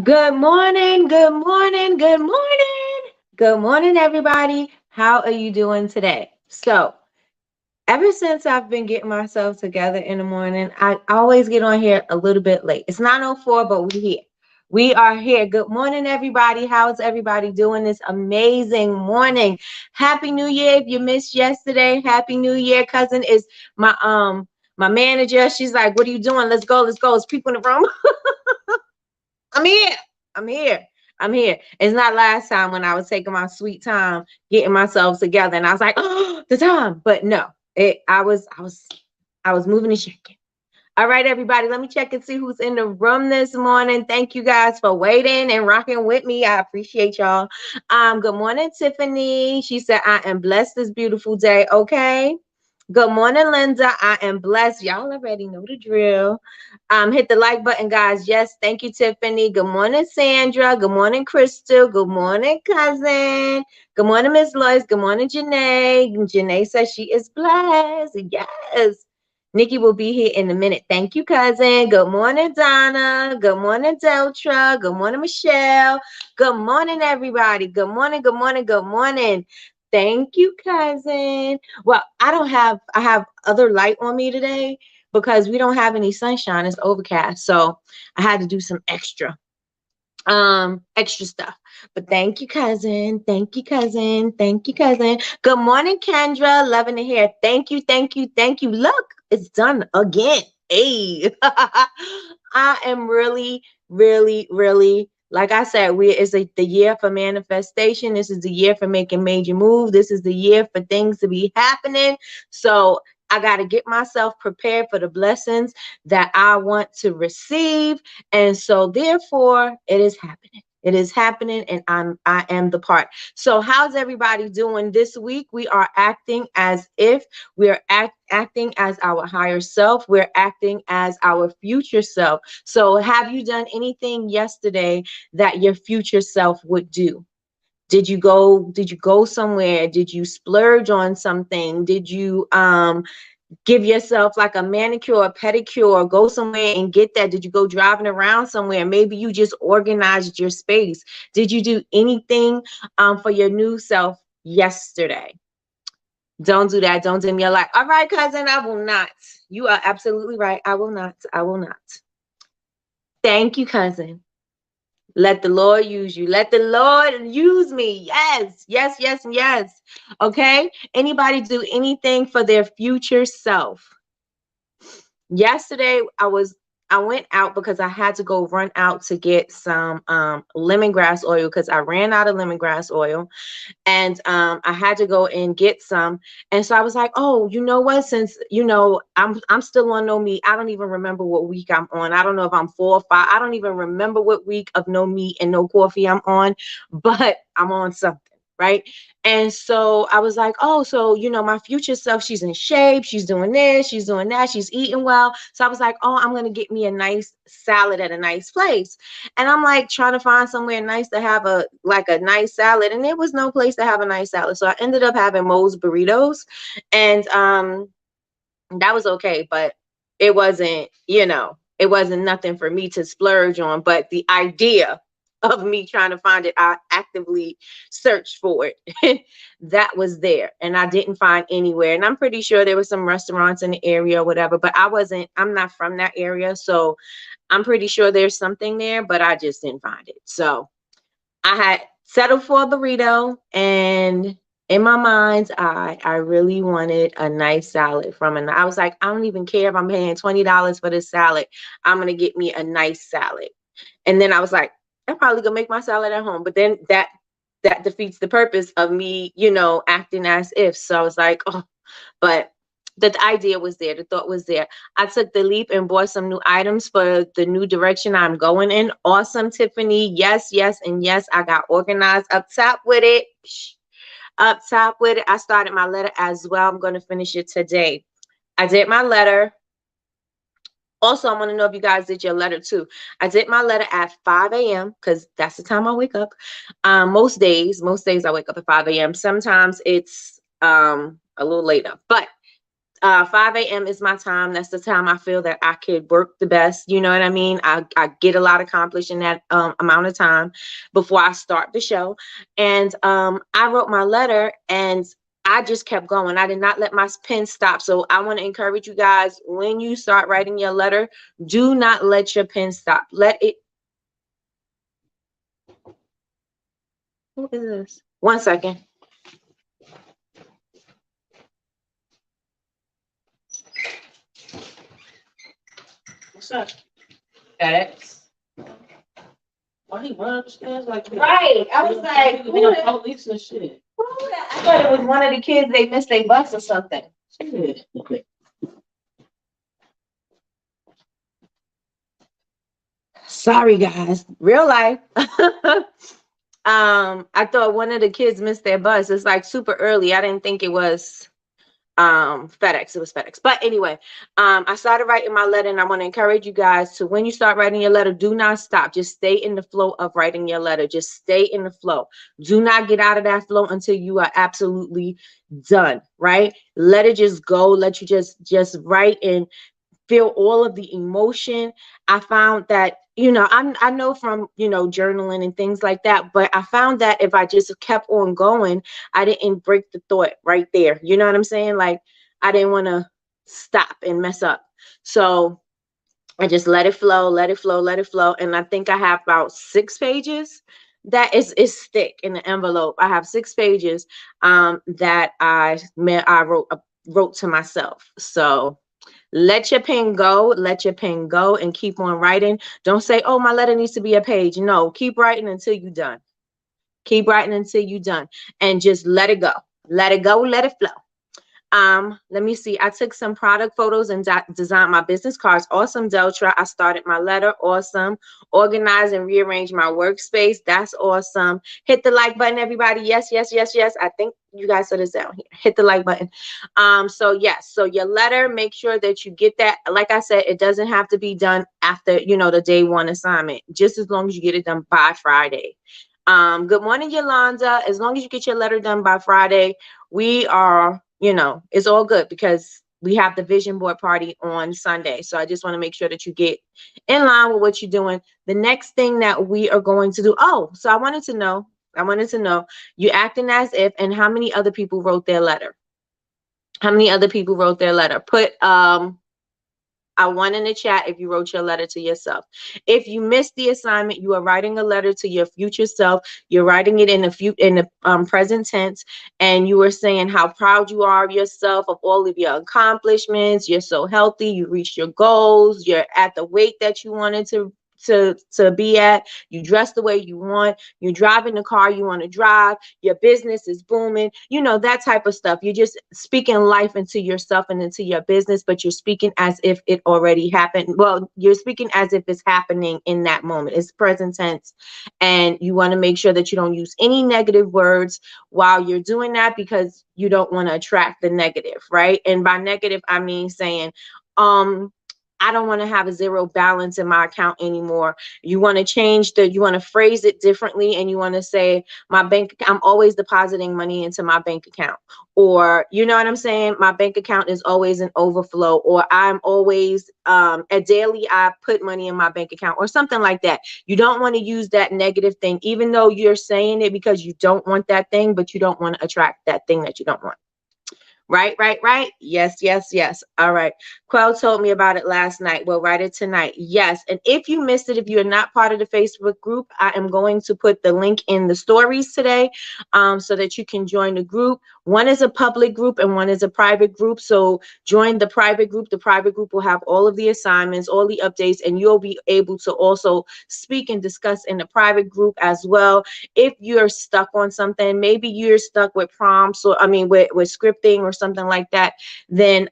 Good morning, good morning, good morning. Good morning, everybody. How are you doing today? So, ever since I've been getting myself together in the morning, I always get on here a little bit late. It's 9:04, but we're here. We are here. Good morning, everybody. How's everybody doing this amazing morning? Happy New Year. If you missed yesterday, Happy New Year. Cousin is my manager. She's like, "What are you doing? Let's go, let's go. There's people in the room." I'm here. I'm here. I'm here. It's not last time when I was taking my sweet time getting myself together and I was like, oh, the time. But no, I was moving and shaking. All right, everybody, let me check and see who's in the room this morning. Thank you guys for waiting and rocking with me. I appreciate y'all. Good morning, Tiffany. She said, I am blessed this beautiful day. Okay. Good morning, Linda. I am blessed. Y'all already know the drill. Hit the like button, guys. Yes, thank you, Tiffany. Good morning, Sandra. Good morning, Crystal. Good morning, cousin. Good morning, Miss Lois. Good morning, Janae. Janae says she is blessed. Yes. Nikki will be here in a minute. Thank you, cousin. Good morning, Donna. Good morning, Deltra. Good morning, Michelle. Good morning, everybody. Good morning, good morning, good morning. Thank you, cousin. Well, I have other light on me today because we don't have any sunshine. It's overcast. So I had to do some extra stuff. But thank you, cousin. Thank you, cousin. Thank you, cousin. Good morning, Kendra. Loving to hear. Thank you, thank you, thank you. Look, it's done again. Hey. I am really, really, really, like I said, the year for manifestation. This is the year for making major moves. This is the year for things to be happening. So I got to get myself prepared for the blessings that I want to receive. And so therefore it is happening. It is happening and I am the part. So how's everybody doing this week? We are acting as if we're acting as our higher self. We're acting as our future self. So have you done anything yesterday that your future self would do? Did you go somewhere? Did you splurge on something? Did you give yourself like a manicure or pedicure or go somewhere and get that? Did you go driving around somewhere? Maybe you just organized your space. Did you do anything for your new self yesterday? Don't do that. Don't dim your light. All right, cousin, I will not. You are absolutely right. I will not. I will not. Thank you, cousin. Let the Lord use you. Let the Lord use me. Yes, yes, yes, yes. Okay. Anybody do anything for their future self? Yesterday I went out because I had to go run out to get some lemongrass oil because I ran out of lemongrass oil and I had to go and get some. And so I was like, oh, you know what? Since I'm still on no meat. I don't even remember what week I'm on. I don't know if I'm 4 or 5. I don't even remember what week of no meat and no coffee I'm on, but I'm on something. Right. And so I was like, oh, so, my future self, she's in shape. She's doing this. She's doing that. She's eating well. So I was like, oh, I'm going to get me a nice salad at a nice place. And I'm like trying to find somewhere nice to have a nice salad. And there was no place to have a nice salad. So I ended up having Moe's burritos. And that was okay. But it wasn't, it wasn't nothing for me to splurge on. But the idea of me trying to find it, I actively searched for it. That was there. And I didn't find anywhere. And I'm pretty sure there were some restaurants in the area or whatever. But I'm not from that area. So I'm pretty sure there's something there, but I just didn't find it. So I had settled for a burrito, and in my mind's eye, I really wanted a nice salad I was like, I don't even care if I'm paying $20 for this salad. I'm going to get me a nice salad. And then I was like, I'm probably going to make my salad at home. But then that defeats the purpose of me, acting as if. So I was like, oh, but the idea was there. The thought was there. I took the leap and bought some new items for the new direction I'm going in. Awesome, Tiffany. Yes, yes, and yes. I got organized up top with it. Up top with it. I started my letter as well. I'm going to finish it today. I did my letter. Also, I want to know if you guys did your letter too. I did my letter at 5 a.m. because that's the time I wake up. Most days I wake up at 5 a.m. Sometimes it's a little later, but 5 a.m. is my time. That's the time I feel that I could work the best. You know what I mean? I get a lot accomplished in that amount of time before I start the show. And I wrote my letter and I just kept going. I did not let my pen stop. So I want to encourage you guys, when you start writing your letter, do not let your pen stop. Let it. Who is this? 1 second. What's up? FedEx. Why he run upstairs like that? Right. I was like, who the police and shit. I thought it was one of the kids, they missed their bus or something. Shit. Sorry, guys. Real life. I thought one of the kids missed their bus. It's like super early. I didn't think it was FedEx. It was FedEx. But anyway, I started writing my letter, and I want to encourage you guys to, when you start writing your letter, do not stop. Just stay in the flow of writing your letter. Just stay in the flow. Do not get out of that flow until you are absolutely done, right? Let it just go. Let you just write and feel all of the emotion. I found that, I know from, journaling and things like that, but I found that if I just kept on going, I didn't break the thought right there. You know what I'm saying? Like, I didn't want to stop and mess up. So I just let it flow, let it flow, let it flow. And I think I have about 6 pages that is thick in the envelope. I have 6 pages that I wrote to myself. So let your pen go, let your pen go, and keep on writing. Don't say, oh, my letter needs to be a page. No, keep writing until you're done. Keep writing until you're done, and just let it go. Let it go, let it flow. Let me see. I took some product photos and designed my business cards. Awesome, Deltra. I started my letter. Awesome. Organize and rearrange my workspace. That's awesome. Hit the like button, everybody. Yes, yes, yes, yes. I think you guys saw this down here. Hit the like button. So yes, so your letter, make sure that you get that. Like I said, it doesn't have to be done after, the day one assignment, just as long as you get it done by Friday. Good morning, Yolanda. As long as you get your letter done by Friday, we are, it's all good, because we have the vision board party on Sunday. So I just want to make sure that you get in line with what you're doing. The next thing that we are going to do. Oh, so I wanted to know, you acting as if, and how many other people wrote their letter? How many other people wrote their letter? Put, I want in the chat if you wrote your letter to yourself. If you missed the assignment, you are writing a letter to your future self. You're writing it in the present tense, and you are saying how proud you are of yourself, of all of your accomplishments. You're so healthy. You reached your goals. You're at the weight that you wanted to be at. You dress the way you want. You're driving the car you want to drive. Your business is booming. That type of stuff. You're just speaking life into yourself and into your business, but you're speaking as if it already happened. Well, you're speaking as if it's happening in that moment. It's present tense, and you want to make sure that you don't use any negative words while you're doing that, because you don't want to attract the negative, right? And by negative, I mean saying, I don't want to have a zero balance in my account anymore. You want to you want to phrase it differently, and you want to say, I'm always depositing money into my bank account. Or, you know what I'm saying? My bank account is always an overflow, or I'm always, daily, I put money in my bank account, or something like that. You don't want to use that negative thing, even though you're saying it because you don't want that thing, but you don't want to attract that thing that you don't want. Right, right, right. Yes, yes, yes. All right. Quell told me about it last night. We'll write it tonight. Yes. And if you missed it, if you're not part of the Facebook group, I am going to put the link in the stories today, so that you can join the group. One is a public group and one is a private group. So join the private group. The private group will have all of the assignments, all the updates, and you'll be able to also speak and discuss in the private group as well. If you're stuck on something, maybe you're stuck with prompts, or with scripting or something like that, then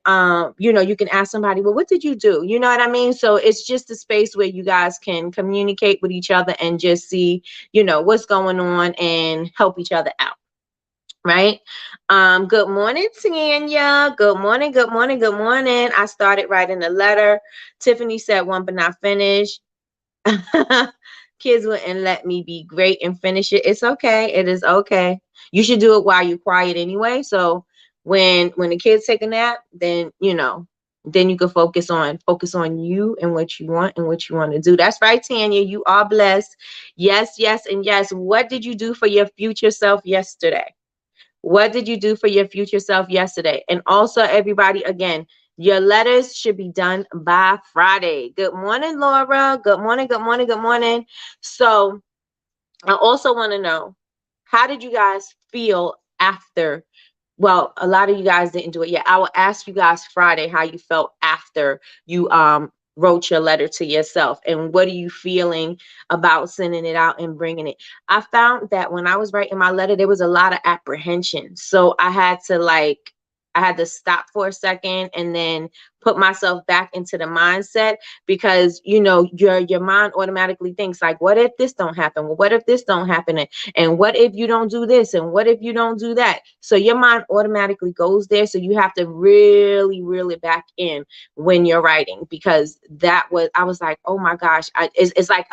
you can ask somebody, well, what did you do? You know what I mean? So it's just a space where you guys can communicate with each other and just see, what's going on, and help each other out. Right. Good morning, Tanya. Good morning, good morning, good morning. I started writing a letter. Tiffany said one but not finished. Kids wouldn't let me be great and finish it. It's okay. It is okay. You should do it while you're quiet anyway. So When the kids take a nap, then then you can focus on you and what you want and what you want to do. That's right, Tanya. You are blessed. Yes, yes, and yes. What did you do for your future self yesterday? What did you do for your future self yesterday? And also, everybody, again, your letters should be done by Friday. Good morning, Laura. Good morning, good morning, good morning. So I also want to know, how did you guys feel after? Well, a lot of you guys didn't do it yet. I will ask you guys Friday how you felt after you wrote your letter to yourself, and what are you feeling about sending it out and bringing it. I found that when I was writing my letter, there was a lot of apprehension, so I had to stop for a second and then put myself back into the mindset, because your mind automatically thinks like, what if this don't happen? Well, what if this don't happen? And what if you don't do this? And what if you don't do that? So your mind automatically goes there. So you have to really reel it back in when you're writing, because I was like, oh my gosh, it's like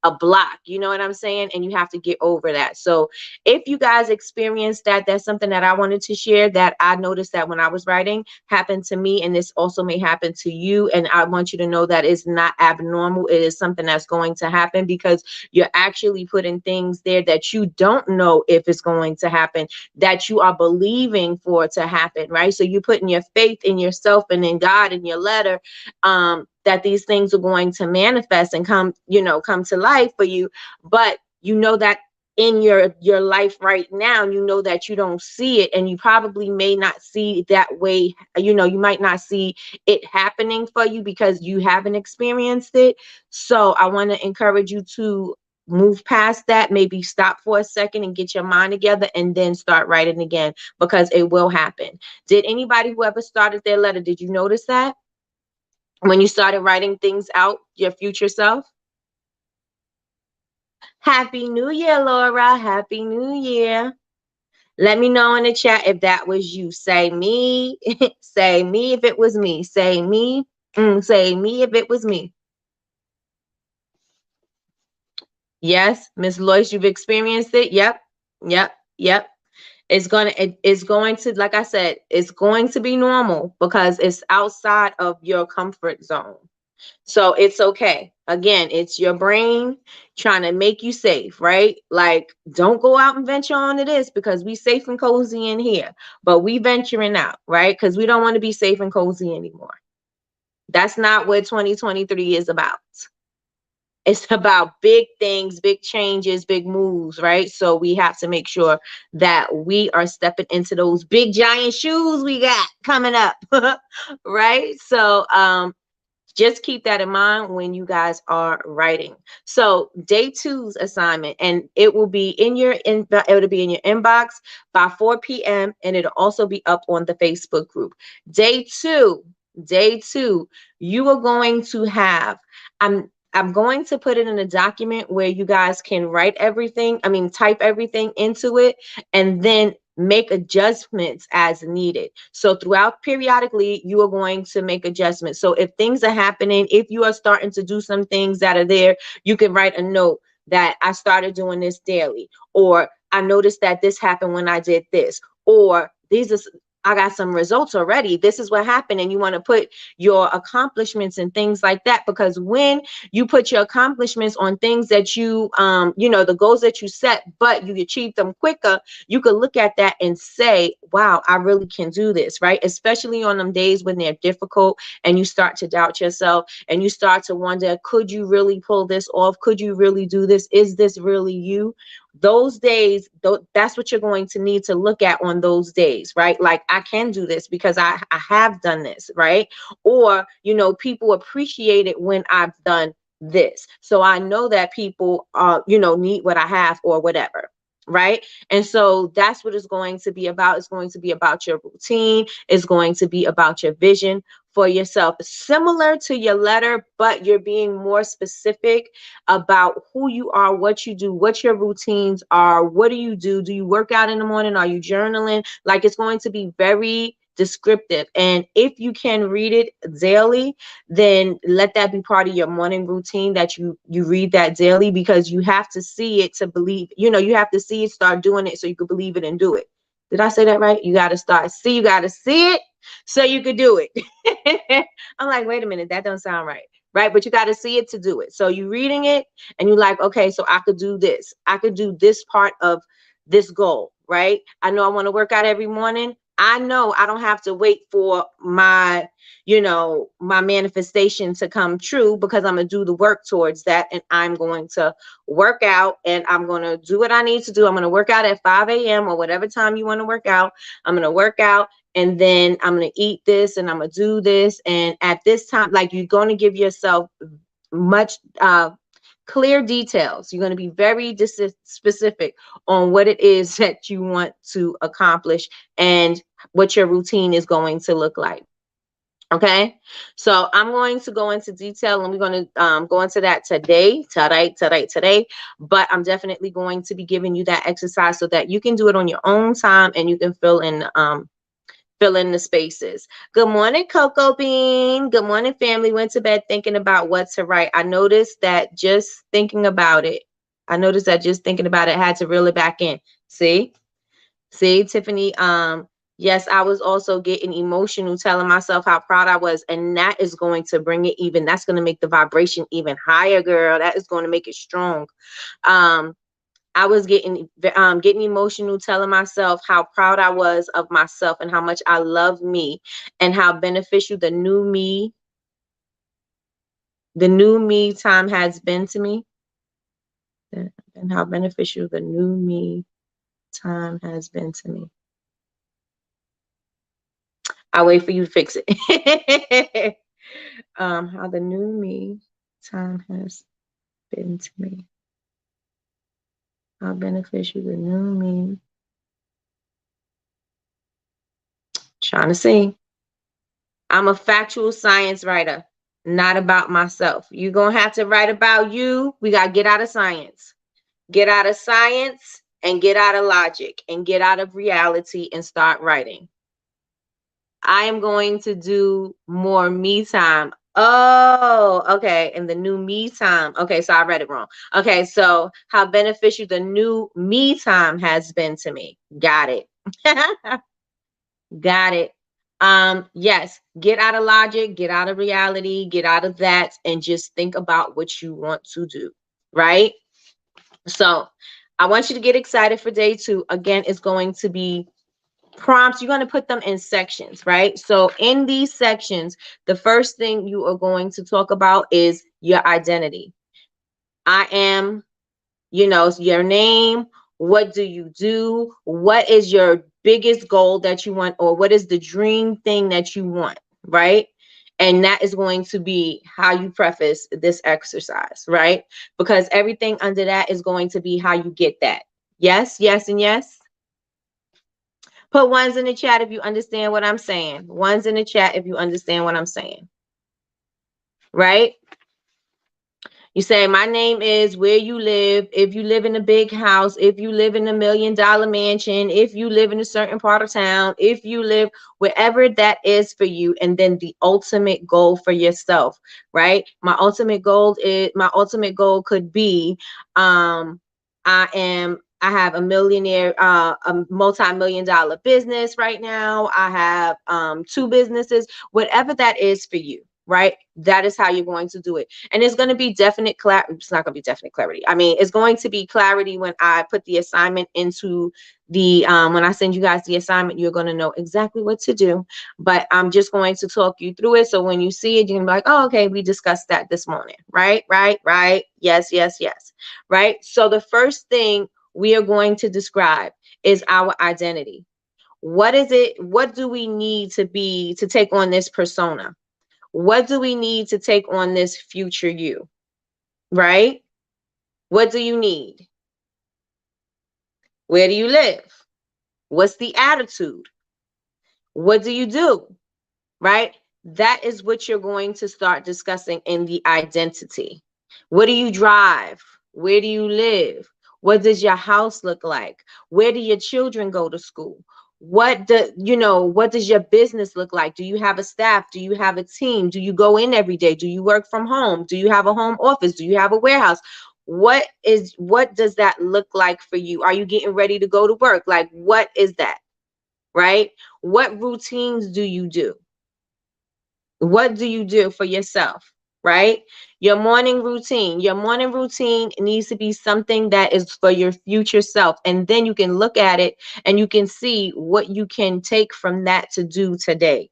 a block, you know what I'm saying? And you have to get over that. So if you guys experience that, that's something that I wanted to share, that I noticed that when I was writing happened to me, and this also may happen to you. And I want you to know that it's not abnormal. It is something that's going to happen, because you're actually putting things there that you don't know if it's going to happen, that you are believing for it to happen, right? So you're putting your faith in yourself and in God in your letter, that these things are going to manifest and come to life for you. But you know that in your life right now, you know that you don't see it, and you probably may not see it that way. You might not see it happening for you because you haven't experienced it. So I want to encourage you to move past that, maybe stop for a second and get your mind together, and then start writing again, because it will happen. Did anybody who ever started their letter, did you notice that when you started writing things out, your future self? Happy New Year, Laura. Happy New Year. Let me know in the chat if that was you. Say me. Say me if it was me. Say me. Say me if it was me. Yes, Miss Loyce, you've experienced it. Yep. Yep. Yep. It's going to, like I said, it's going to be normal because it's outside of your comfort zone. So it's okay. Again, it's your brain trying to make you safe, right? Like, don't go out and venture onto this, because we safe and cozy in here, but we venturing out, right? Because we don't want to be safe and cozy anymore. That's not what 2023 is about. It's about big things, big changes, big moves, right? So we have to make sure that we are stepping into those big giant shoes we got coming up, right? So just keep that in mind when you guys are writing. So day two's assignment, and it'll be in your inbox by 4 p.m. and it'll also be up on the Facebook group. Day two, you are going to have, I'm going to put it in a document where you guys can type everything into it, and then make adjustments as needed. So throughout, periodically, you are going to make adjustments. So if things are happening, if you are starting to do some things that are there, you can write a note that I started doing this daily, or I noticed that this happened when I did this, or I got some results already. This is what happened. And you want to put your accomplishments and things like that, because when you put your accomplishments on things that the goals that you set, but you achieve them quicker, you could look at that and say, wow, I really can do this, right? Especially on them days when they're difficult and you start to doubt yourself and you start to wonder, could you really pull this off? Could you really do this? Is this really you? Those days, that's what you're going to need to look at on those days, right? Like, I can do this because I have done this, right? Or, people appreciate it when I've done this. So I know that people need what I have or whatever. Right. And so that's what it's going to be about. It's going to be about your routine. It's going to be about your vision for yourself, similar to your letter, but you're being more specific about who you are, what you do, what your routines are. What do you do? Do you work out in the morning? Are you journaling? Like, it's going to be very descriptive. And if you can read it daily, then let that be part of your morning routine, that you read that daily, because you have to see it to believe, you have to see it, start doing it so you can believe it and do it. Did I say that right? You got to start. See, you got to see it so you could do it. I'm like, wait a minute, that don't sound right. Right. But you got to see it to do it. So you reading it and you're like, okay, so I could do this. I could do this part of this goal. Right. I know I want to work out every morning. I know I don't have to wait for my, my manifestation to come true, because I'm going to do the work towards that. And I'm going to work out and I'm going to do what I need to do. I'm going to work out at 5 a.m. or whatever time you want to work out. I'm going to work out and then I'm going to eat this and I'm going to do this. And at this time, like, you're going to give yourself much, clear details. You're going to be very specific on what it is that you want to accomplish and what your routine is going to look like. Okay, so I'm going to go into detail and we're going to go into that today. But I'm definitely going to be giving you that exercise so that you can do it on your own time and you can fill in the spaces. Good morning, Cocoa Bean. Good morning, family. Went to bed thinking about what to write. I noticed that just thinking about it, I had to reel it back in. See, Tiffany. Yes, I was also getting emotional, telling myself how proud I was, and that is going to bring it even. That's going to make the vibration even higher, girl. That is going to make it strong. I was getting emotional, telling myself how proud I was of myself and how much I love me and how beneficial the new me time has been to me, and how beneficial the new me time has been to me. I'll wait for you to fix it. How the new me time has been to me. How beneficial the new me. Trying to see. I'm a factual science writer, not about myself. You're going to have to write about you. We got to get out of science. Get out of science and get out of logic and get out of reality and start writing. I am going to do more me time. Oh, okay. And the new me time. Okay, so I read it wrong. Okay, so how beneficial the new me time has been to me. Got it. Got it. Yes, get out of logic, get out of reality, get out of that, and just think about what you want to do, right? So I want you to get excited for day 2. Again, it's going to be prompts. You're going to put them in sections, right? So in these sections, the first thing you are going to talk about is your identity. I am, your name. What do you do? What is your biggest goal that you want, or what is the dream thing that you want, right? And that is going to be how you preface this exercise, right? Because everything under that is going to be how you get that. Yes, yes, and yes. Put ones in the chat if you understand what I'm saying. Ones in the chat if you understand what I'm saying. Right? You say, my name is, where you live, if you live in a big house, if you live in $1 million mansion, if you live in a certain part of town, if you live wherever that is for you, and then the ultimate goal for yourself, right? My ultimate goal could be, I have a multi-million-dollar business right now. I have 2 businesses, whatever that is for you, right? That is how you're going to do it. And it's going to be definite clarity. It's not going to be definite clarity. I mean, it's going to be clarity when I put the assignment into the, when I send you guys the assignment, you're going to know exactly what to do. But I'm just going to talk you through it. So when you see it, you can be like, oh, okay, we discussed that this morning. Right. Yes. Right. So the first thing we are going to describe is our identity. What is it? What do we need to take on this persona? What do we need to take on this future you? Right? What do you need? Where do you live? What's the attitude? What do you do? Right? That is what you're going to start discussing in the identity. What do you drive? Where do you live? What does your house look like? Where do your children go to school? What does your business look like? Do you have a staff? Do you have a team? Do you go in every day? Do you work from home? Do you have a home office? Do you have a warehouse? What does that look like for you? Are you getting ready to go to work? Like, what is that? right? What routines do you do? What do you do for yourself, right? Your morning routine. Your morning routine needs to be something that is for your future self. And then you can look at it and you can see what you can take from that to do today,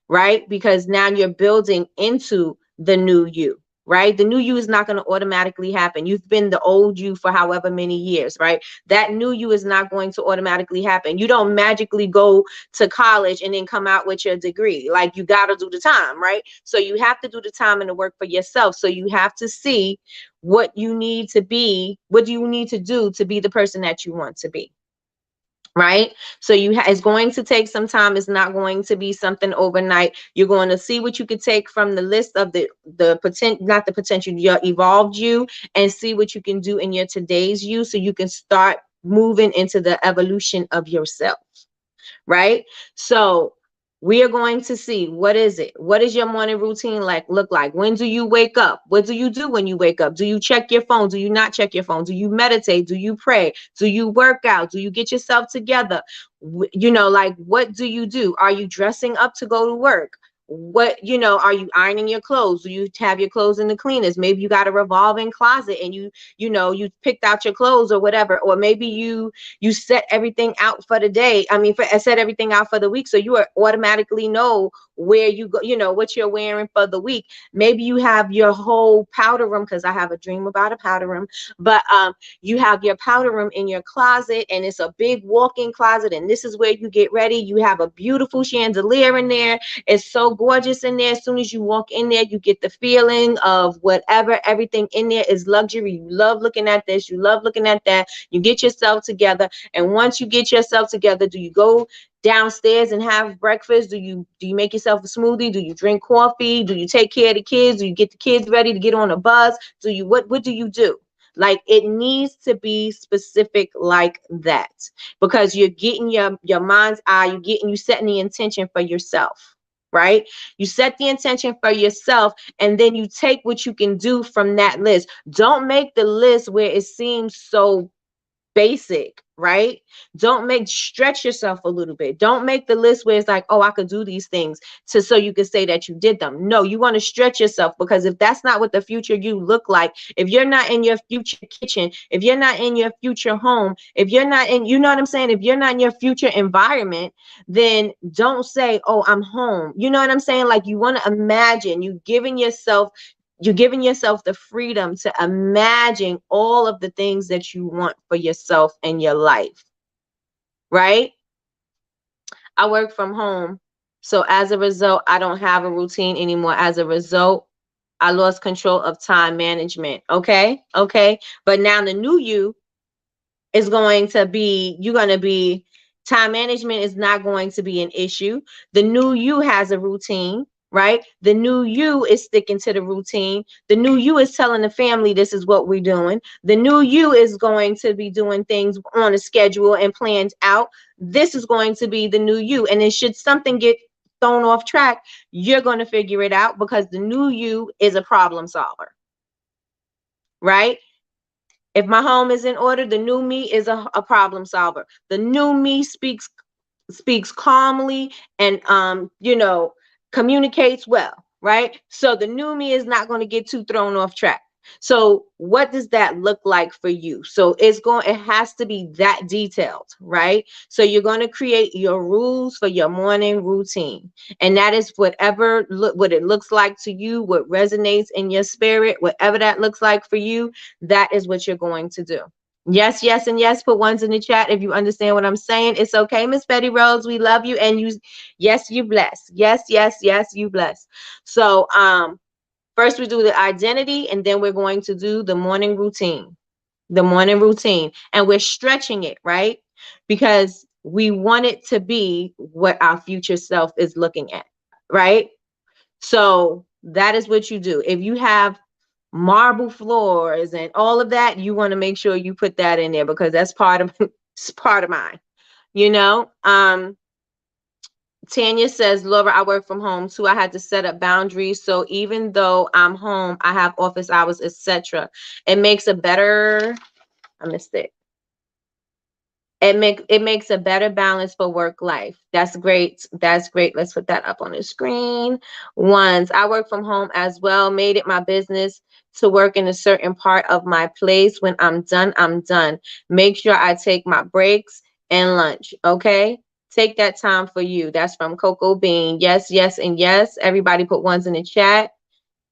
right? Because now you're building into the new you, right? The new you is not going to automatically happen. You've been the old you for however many years, right? That new you is not going to automatically happen. You don't magically go to college and then come out with your degree. Like, you got to do the time, right? So you have to do the time and the work for yourself. So you have to see what you need to be, what do you need to do to be the person that you want to be, right? So it's going to take some time. It's not going to be something overnight. You're going to see what you could take from the list of the potential, not the potential, your evolved you, and see what you can do in your today's you, so you can start moving into the evolution of yourself, right? So we are going to see, what is it? What is your morning routine look like? When do you wake up? What do you do when you wake up? Do you check your phone? Do you not check your phone? Do you meditate? Do you pray? Do you work out? Do you get yourself together? Like, what do you do? Are you dressing up to go to work? What, are you ironing your clothes? Do you have your clothes in the cleaners? Maybe you got a revolving closet and you picked out your clothes or whatever. Or maybe you set everything out for the day. I mean, set everything out for the week, so you automatically know where you go, what you're wearing for the week. Maybe you have your whole powder room, because I have a dream about a powder room. But you have your powder room in your closet, and it's a big walk-in closet, and this is where you get ready. You have a beautiful chandelier in there. It's so gorgeous in there. As soon as you walk in there, you get the feeling of whatever, everything in there is luxury. You love looking at this, you love looking at that. You get yourself together, and once you get yourself together, do you go downstairs and have breakfast? Do you make yourself a smoothie? Do you drink coffee? Do you take care of the kids? Do you get the kids ready to get on a bus? What do you do? Like, it needs to be specific like that, because you're getting your mind's eye, you setting the intention for yourself, right? You set the intention for yourself, and then you take what you can do from that list. Don't make the list where it seems so basic, right? Stretch yourself a little bit. Don't make the list where it's like, oh, I could do these things, so you can say that you did them. No, you want to stretch yourself, because if that's not what the future you look like, if you're not in your future kitchen, if you're not in your future home, if you're not in, you know what I'm saying? If you're not in your future environment, then don't say, oh, I'm home. You know what I'm saying? Like, you want to imagine, you're giving yourself the freedom to imagine all of the things that you want for yourself and your life, right? I work from home. So as a result, I don't have a routine anymore. As a result, I lost control of time management. Okay. Okay. But now the new you is you're going to be, time management is not going to be an issue. The new you has a routine, right? The new you is sticking to the routine. The new you is telling the family, this is what we're doing. The new you is going to be doing things on a schedule and planned out. This is going to be the new you. And then should something get thrown off track, you're going to figure it out, because the new you is a problem solver, right? If my home is in order, the new me is a problem solver. The new me speaks calmly and communicates well, right? So the new me is not going to get too thrown off track. So what does that look like for you? So it has to be that detailed, right? So you're going to create your rules for your morning routine. And that is what it looks like to you, what resonates in your spirit, whatever that looks like for you, that is what you're going to do. Yes, yes, and yes. Put ones in the chat if you understand what I'm saying. It's okay, Miss Betty Rose. We love you, and yes, you bless. Yes, yes, yes, you bless. So, first we do the identity, and then we're going to do the morning routine. The morning routine, and we're stretching it, right? Because we want it to be what our future self is looking at, right? So that is what you do. If you have marble floors and all of that, you want to make sure you put that in there, because that's it's part of mine, you know. Tanya says, Laura, I work from home too. I had to set up boundaries, so even though I'm home, I have office hours, etc. It makes a better, I missed it. It makes a better balance for work life. That's great. That's great. Let's put that up on the screen. Once I work from home as well, made it my business to work in a certain part of my place. When I'm done, I'm done. Make sure I take my breaks and lunch. Okay. Take that time for you. That's from Coco Bean. Yes, yes, and yes. Everybody put ones in the chat.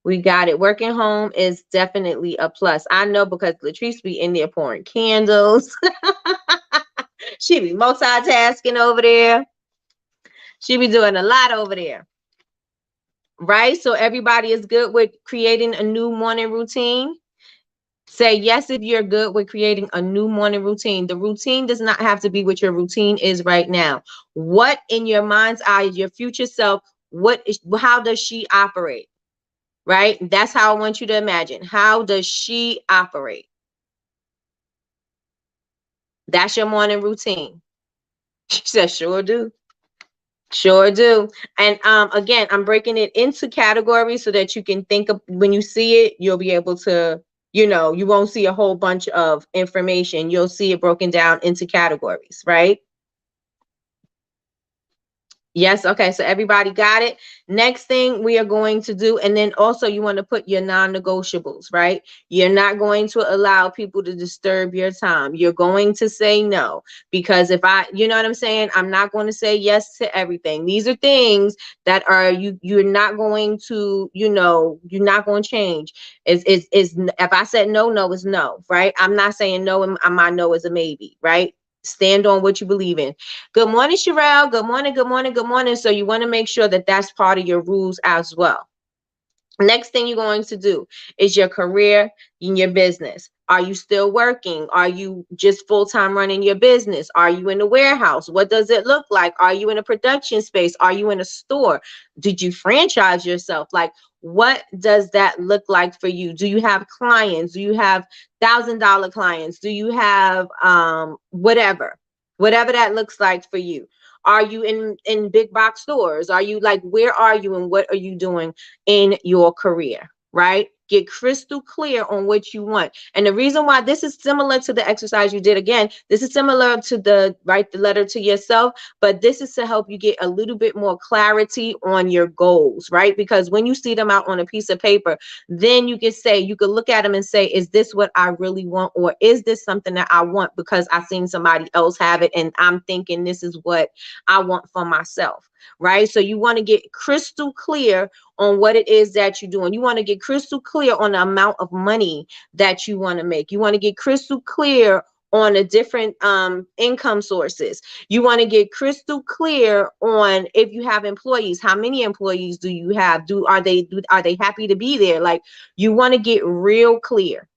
We got it. Working home is definitely a plus. I know because Latrice be in there pouring candles. She be multitasking over there. She be doing a lot over there. Right? So everybody is good with creating a new morning routine. Say yes if you're good with creating a new morning routine. The routine does not have to be what your routine is right now. What in your mind's eye, your future self, how does she operate? Right? That's how I want you to imagine. How does she operate? That's your morning routine. She said, sure do. Sure do. And again, I'm breaking it into categories so that you can think of when you see it, you'll be able to, you won't see a whole bunch of information. You'll see it broken down into categories, right? Yes. Okay. So everybody got it. Next thing we are going to do, and then also you want to put your non-negotiables, right? You're not going to allow people to disturb your time. You're going to say no, because you know what I'm saying? I'm not going to say yes to everything. These are things that are you're not going to, you're not going to change. Is if I said no, no is no, right? I'm not saying no, and my no is a maybe, right? Stand on what you believe in. Good morning, Sherelle. Good morning, good morning, good morning. So you want to make sure that that's part of your rules as well. Next thing you're going to do is your career in your business. Are you still working? Are you just full-time running your business? Are you in the warehouse? What does it look like? Are you in a production space? Are you in a store? Did you franchise yourself? Like, what does that look like for you? Do you have clients? Do you have $1,000 clients? Do you have whatever that looks like for you? Are you in big box stores? Are you like, where are you and what are you doing in your career, right? Get crystal clear on what you want. And the reason why this is similar to the exercise you did, again, this is similar to write the letter to yourself, but this is to help you get a little bit more clarity on your goals, right? Because when you see them out on a piece of paper, then you can look at them and say, is this what I really want? Or is this something that I want because I seen somebody else have it and I'm thinking this is what I want for myself, right? So you want to get crystal clear on what it is that you're doing. You want to get crystal clear on the amount of money that you want to make. You want to get crystal clear on the different income sources. You want to get crystal clear on if you have employees, how many employees do you have? Are they happy to be there? Like, you want to get real clear.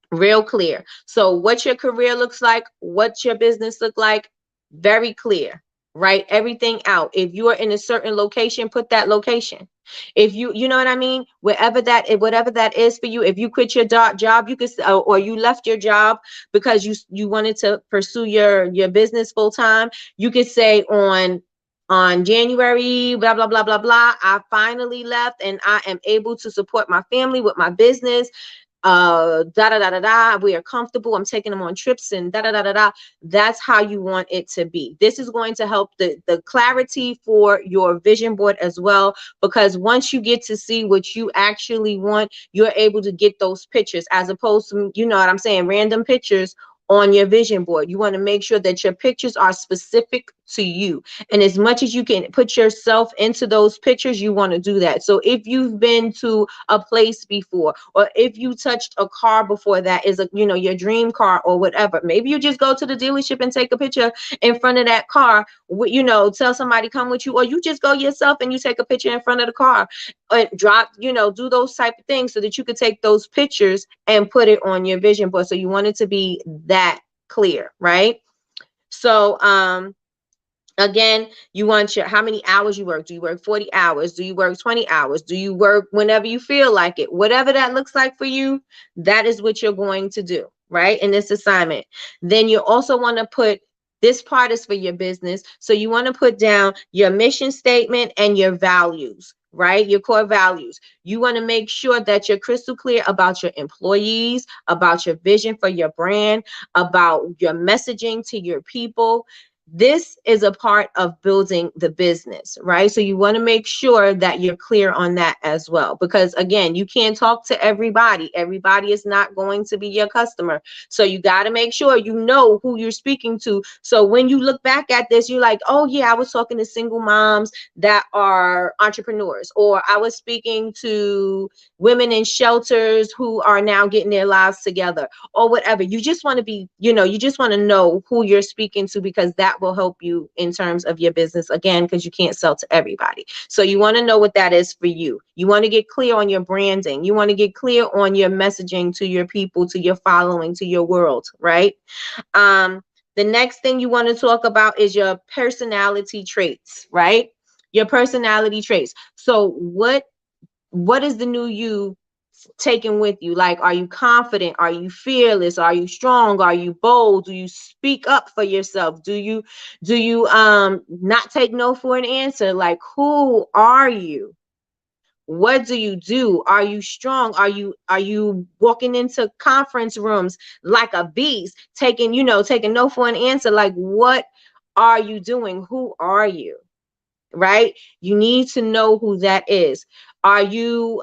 Real clear. So what your career looks like, what your business look like, very clear. Write everything out. If you are in a certain location, put that location. If you know what I mean, whatever that is for you. If you quit your job, you could, or you left your job because you wanted to pursue your business full time, you could say on January, blah, blah, blah, blah, blah, I finally left and I am able to support my family with my business. Da da da da da, we are comfortable, I'm taking them on trips and da da da da da. That's how you want it to be. This is going to help the clarity for your vision board as well, because once you get to see what you actually want, you're able to get those pictures as opposed to, you know what I'm saying, random pictures on your vision board. You want to make sure that your pictures are specific to you, and as much as you can put yourself into those pictures, you want to do that. So if you've been to a place before, or if you touched a car before that is your dream car or whatever, maybe you just go to the dealership and take a picture in front of that car, tell somebody come with you, or you just go yourself and you take a picture in front of the car and do those type of things so that you could take those pictures and put it on your vision board. So you want it to be that clear, right? So again, you want how many hours you work. Do you work 40 hours? Do you work 20 hours? Do you work whenever you feel like it? Whatever that looks like for you, that is what you're going to do, right, in this assignment. Then you also want to put, this part is for your business, so you want to put down your mission statement and your values. right? Your core values. You want to make sure that you're crystal clear about your employees, about your vision for your brand, about your messaging to your people. This is a part of building the business, right? So you want to make sure that you're clear on that as well. Because again, you can't talk to everybody. Everybody is not going to be your customer. So you got to make sure you know who you're speaking to. So when you look back at this, you're like, oh yeah, I was talking to single moms that are entrepreneurs, or I was speaking to women in shelters who are now getting their lives together, or whatever. You just want to be, you just want to know who you're speaking to, because that will help you in terms of your business, again, because you can't sell to everybody. So you want to know what that is for you. You want to get clear on your branding. You want to get clear on your messaging to your people, to your following, to your world, right? The next thing you want to talk about is your personality traits, right? Your personality traits. So what is the new you taking with you? Like, are you confident? Are you fearless? Are you strong? Are you bold? Do you speak up for yourself? Do you not take no for an answer? Like, who are you? What do you do? Are you strong? Are you walking into conference rooms like a beast, taking no for an answer? Like, what are you doing? Who are you? Right? You need to know who that is. Are you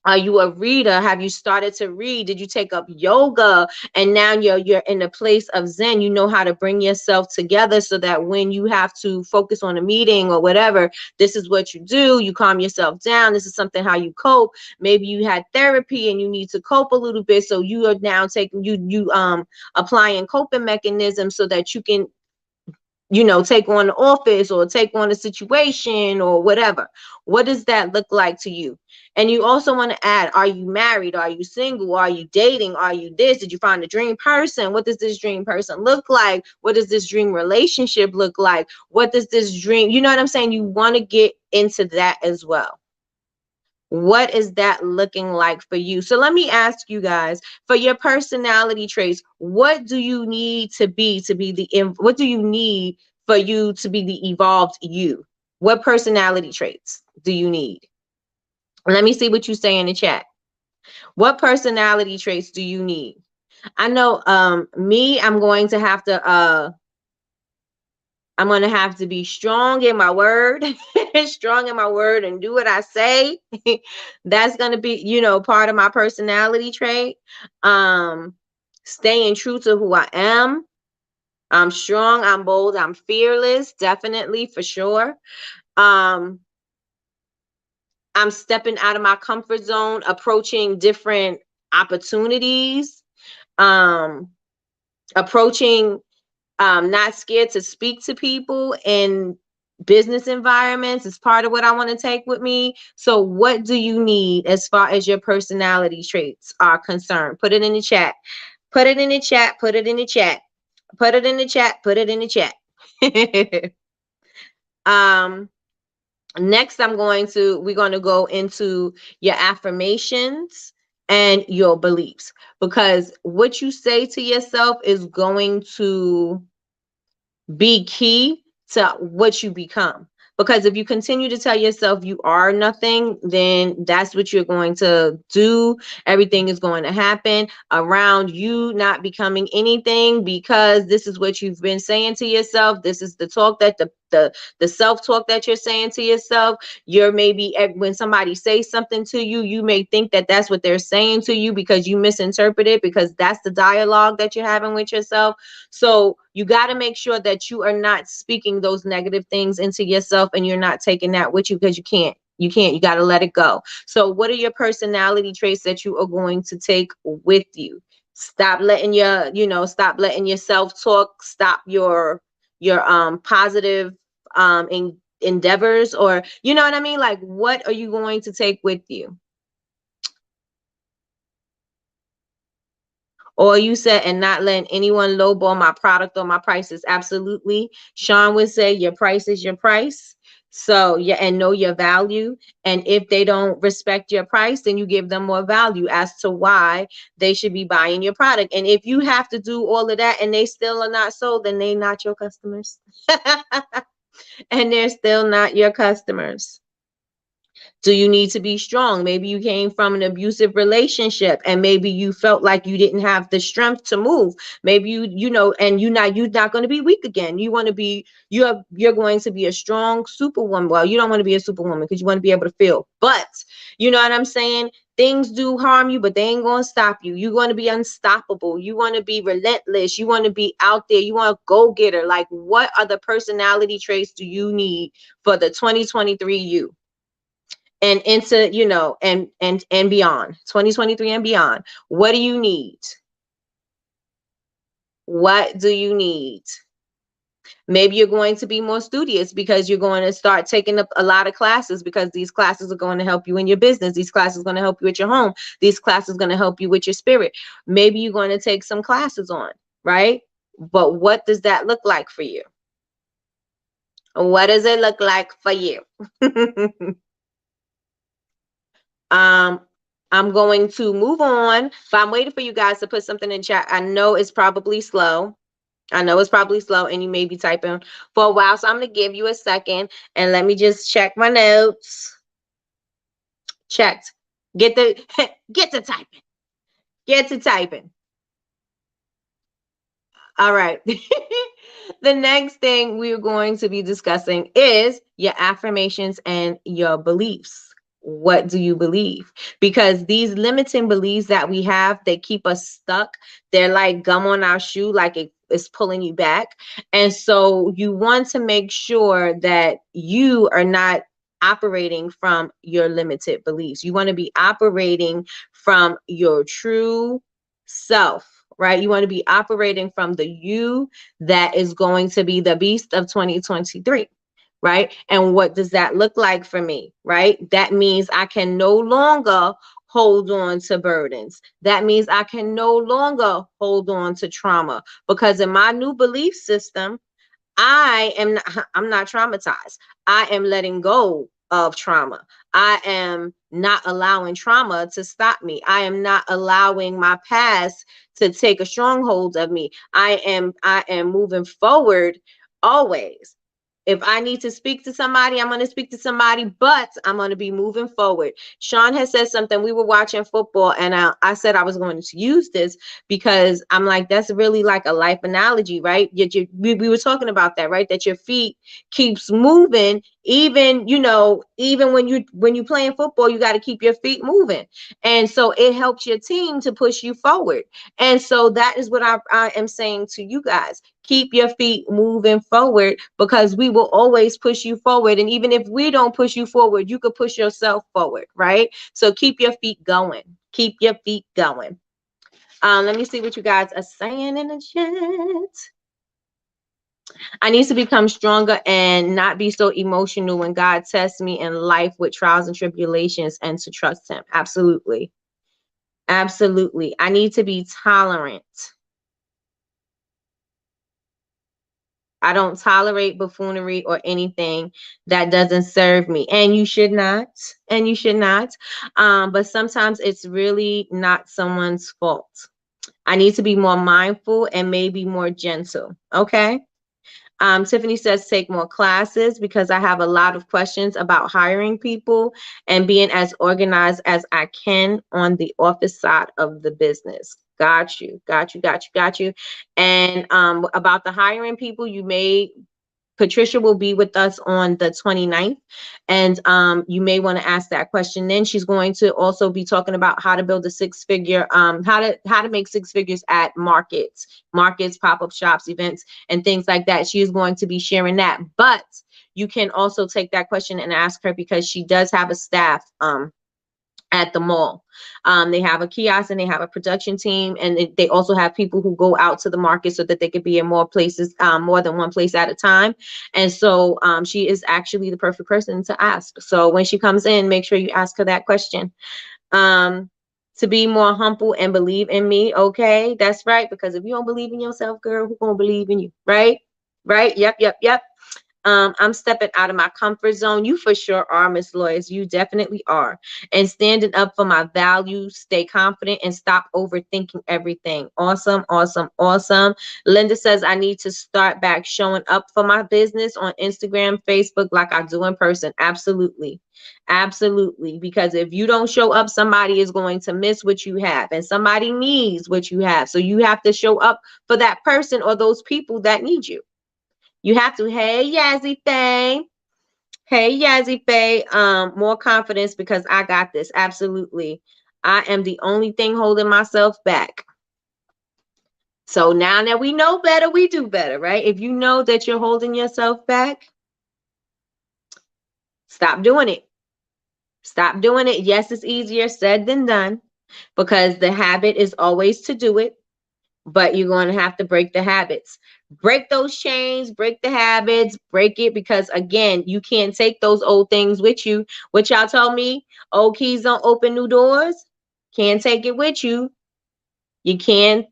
a reader? Have you started to read? Did you take up yoga and now you're in a place of zen? You know how to bring yourself together so that when you have to focus on a meeting or whatever, this is what you do. You calm yourself down. This is something how you cope. Maybe you had therapy and you need to cope a little bit. So you are now taking you applying coping mechanisms so that you can take on the office or take on a situation or whatever. What does that look like to you? And you also want to add, are you married? Are you single? Are you dating? Are you this? Did you find a dream person? What does this dream person look like? What does this dream relationship look like? What does this dream, you know what I'm saying? You want to get into that as well. What is that looking like for you? So let me ask you guys, for your personality traits, what do you need what do you need for you to be the evolved you? What personality traits do you need? Let me see what you say in the chat. What personality traits do you need? I know me, I'm going to have to be strong in my word, strong in my word and do what I say. That's going to be, part of my personality trait. Um, Staying true to who I am. I'm strong, I'm bold, I'm fearless, definitely, for sure. Um, I'm stepping out of my comfort zone, approaching different opportunities, um, approaching not scared to speak to people in business environments is part of what I want to take with me. So what do you need as far as your personality traits are concerned? Put it in the chat. Put it in the chat. Put it in the chat. Put it in the chat. Put it in the chat. um Next, we're going to go into your affirmations and your beliefs, because what you say to yourself is going to be key to what you become. Because if you continue to tell yourself you are nothing, then that's what you're going to do. Everything is going to happen around you not becoming anything, because this is what you've been saying to yourself. This is the talk that the self-talk that you're saying to yourself. You're maybe, when somebody says something to you, you may think that that's what they're saying to you because you misinterpret it, because that's the dialogue that you're having with yourself. So you got to make sure that you are not speaking those negative things into yourself, and you're not taking that with you, because you got to let it go. So what are your personality traits that you are going to take with you? Stop letting stop letting yourself talk, stop your positive endeavors, or you know what I mean? Like, what are you going to take with you? Or you said, and not letting anyone lowball my product or my prices. Absolutely. Sean would say your price is your price. So yeah, and know your value. And if they don't respect your price, then you give them more value as to why they should be buying your product. And if you have to do all of that and they still are not sold, then they not your customers. And they're still not your customers. Do you need to be strong? Maybe you came from an abusive relationship and maybe you felt like you didn't have the strength to move. Maybe and you're not going to be weak again. You want to be you're going to be a strong superwoman. Well, you don't want to be a superwoman because you want to be able to feel. But you know what I'm saying? Things do harm you, but they ain't going to stop you. You want to be unstoppable. You want to be relentless. You want to be out there. You want to go getter. Like, what other personality traits do you need for the 2023 you? And into and beyond, 2023 and beyond. What do you need? What do you need? Maybe you're going to be more studious because you're going to start taking up a lot of classes, because these classes are going to help you in your business. These classes are going to help you at your home. These classes are going to help you with your spirit. Maybe you're going to take some classes on, right? But what does that look like for you? What does it look like for you? Um, I'm going to move on, but I'm waiting for you guys to put something in chat. I know it's probably slow. And you may be typing for a while. So I'm going to give you a second and let me just check my notes. Checked. Get the get to typing. Get to typing. All right. The next thing we're going to be discussing is your affirmations and your beliefs. What do you believe? Because these limiting beliefs that we have, they keep us stuck. They're like gum on our shoe, like it's pulling you back. And so you want to make sure that you are not operating from your limited beliefs. You want to be operating from your true self, right? You want to be operating from the you that is going to be the beast of 2023, right? And what does that look like for me, right? That means I can no longer hold on to burdens. That means I can no longer hold on to trauma, because in my new belief system, I'm not traumatized. I am letting go of trauma. I am not allowing trauma to stop me. I am not allowing my past to take a stronghold of me. I am moving forward always. If I need to speak to somebody, I'm going to speak to somebody, but I'm going to be moving forward. Sean has said something. We were watching football, and I said I was going to use this because I'm like, that's really like a life analogy, right? We were talking about that, right? That your feet keeps moving, even when you playing football, you got to keep your feet moving, and so it helps your team to push you forward. And so that is what I am saying to you guys. Keep your feet moving forward, because we will always push you forward. And even if we don't push you forward, you could push yourself forward, right? So keep your feet going. Keep your feet going. Let me see what you guys are saying in the chat. I need to become stronger and not be so emotional when God tests me in life with trials and tribulations, and to trust him. Absolutely. Absolutely. I need to be tolerant. I don't tolerate buffoonery or anything that doesn't serve me. And you should not. And you should not. But sometimes it's really not someone's fault. I need to be more mindful and maybe more gentle. Okay. Tiffany says take more classes because I have a lot of questions about hiring people and being as organized as I can on the office side of the business. Got you, got you, got you, got you. And about the hiring people, Patricia will be with us on the 29th, and you may want to ask that question. Then she's going to also be talking about how to build a six-figure, how to make six figures at markets, pop-up shops, events, and things like that. She is going to be sharing that. But you can also take that question and ask her, because she does have a staff at the mall. They have a kiosk and they have a production team, and they also have people who go out to the market so that they could be in more places, more than one place at a time. And so she is actually the perfect person to ask. So when she comes in, make sure you ask her that question. To be more humble and believe in me. Okay, that's right. Because if you don't believe in yourself, girl, who's gonna believe in you? Right? Right? Yep, yep, yep. I'm stepping out of my comfort zone. You for sure are, Miss Lois. You definitely are. And standing up for my values, stay confident and stop overthinking everything. Awesome, awesome, awesome. Linda says I need to start back showing up for my business on Instagram, Facebook, like I do in person. Absolutely. Absolutely. Because if you don't show up, somebody is going to miss what you have, and somebody needs what you have. So you have to show up for that person or those people that need you. You have to. Hey, Yazzie Faye. Hey, Yazzie Faye. More confidence because I got this. Absolutely. I am the only thing holding myself back. So now that we know better, we do better, right? If you know that you're holding yourself back, stop doing it. Stop doing it. Yes, it's easier said than done because the habit is always to do it, but you're going to have to break the habits. Break those chains, break the habits, break it because again, you can't take those old things with you. What y'all told me, old keys don't open new doors. Can't take it with you. You can't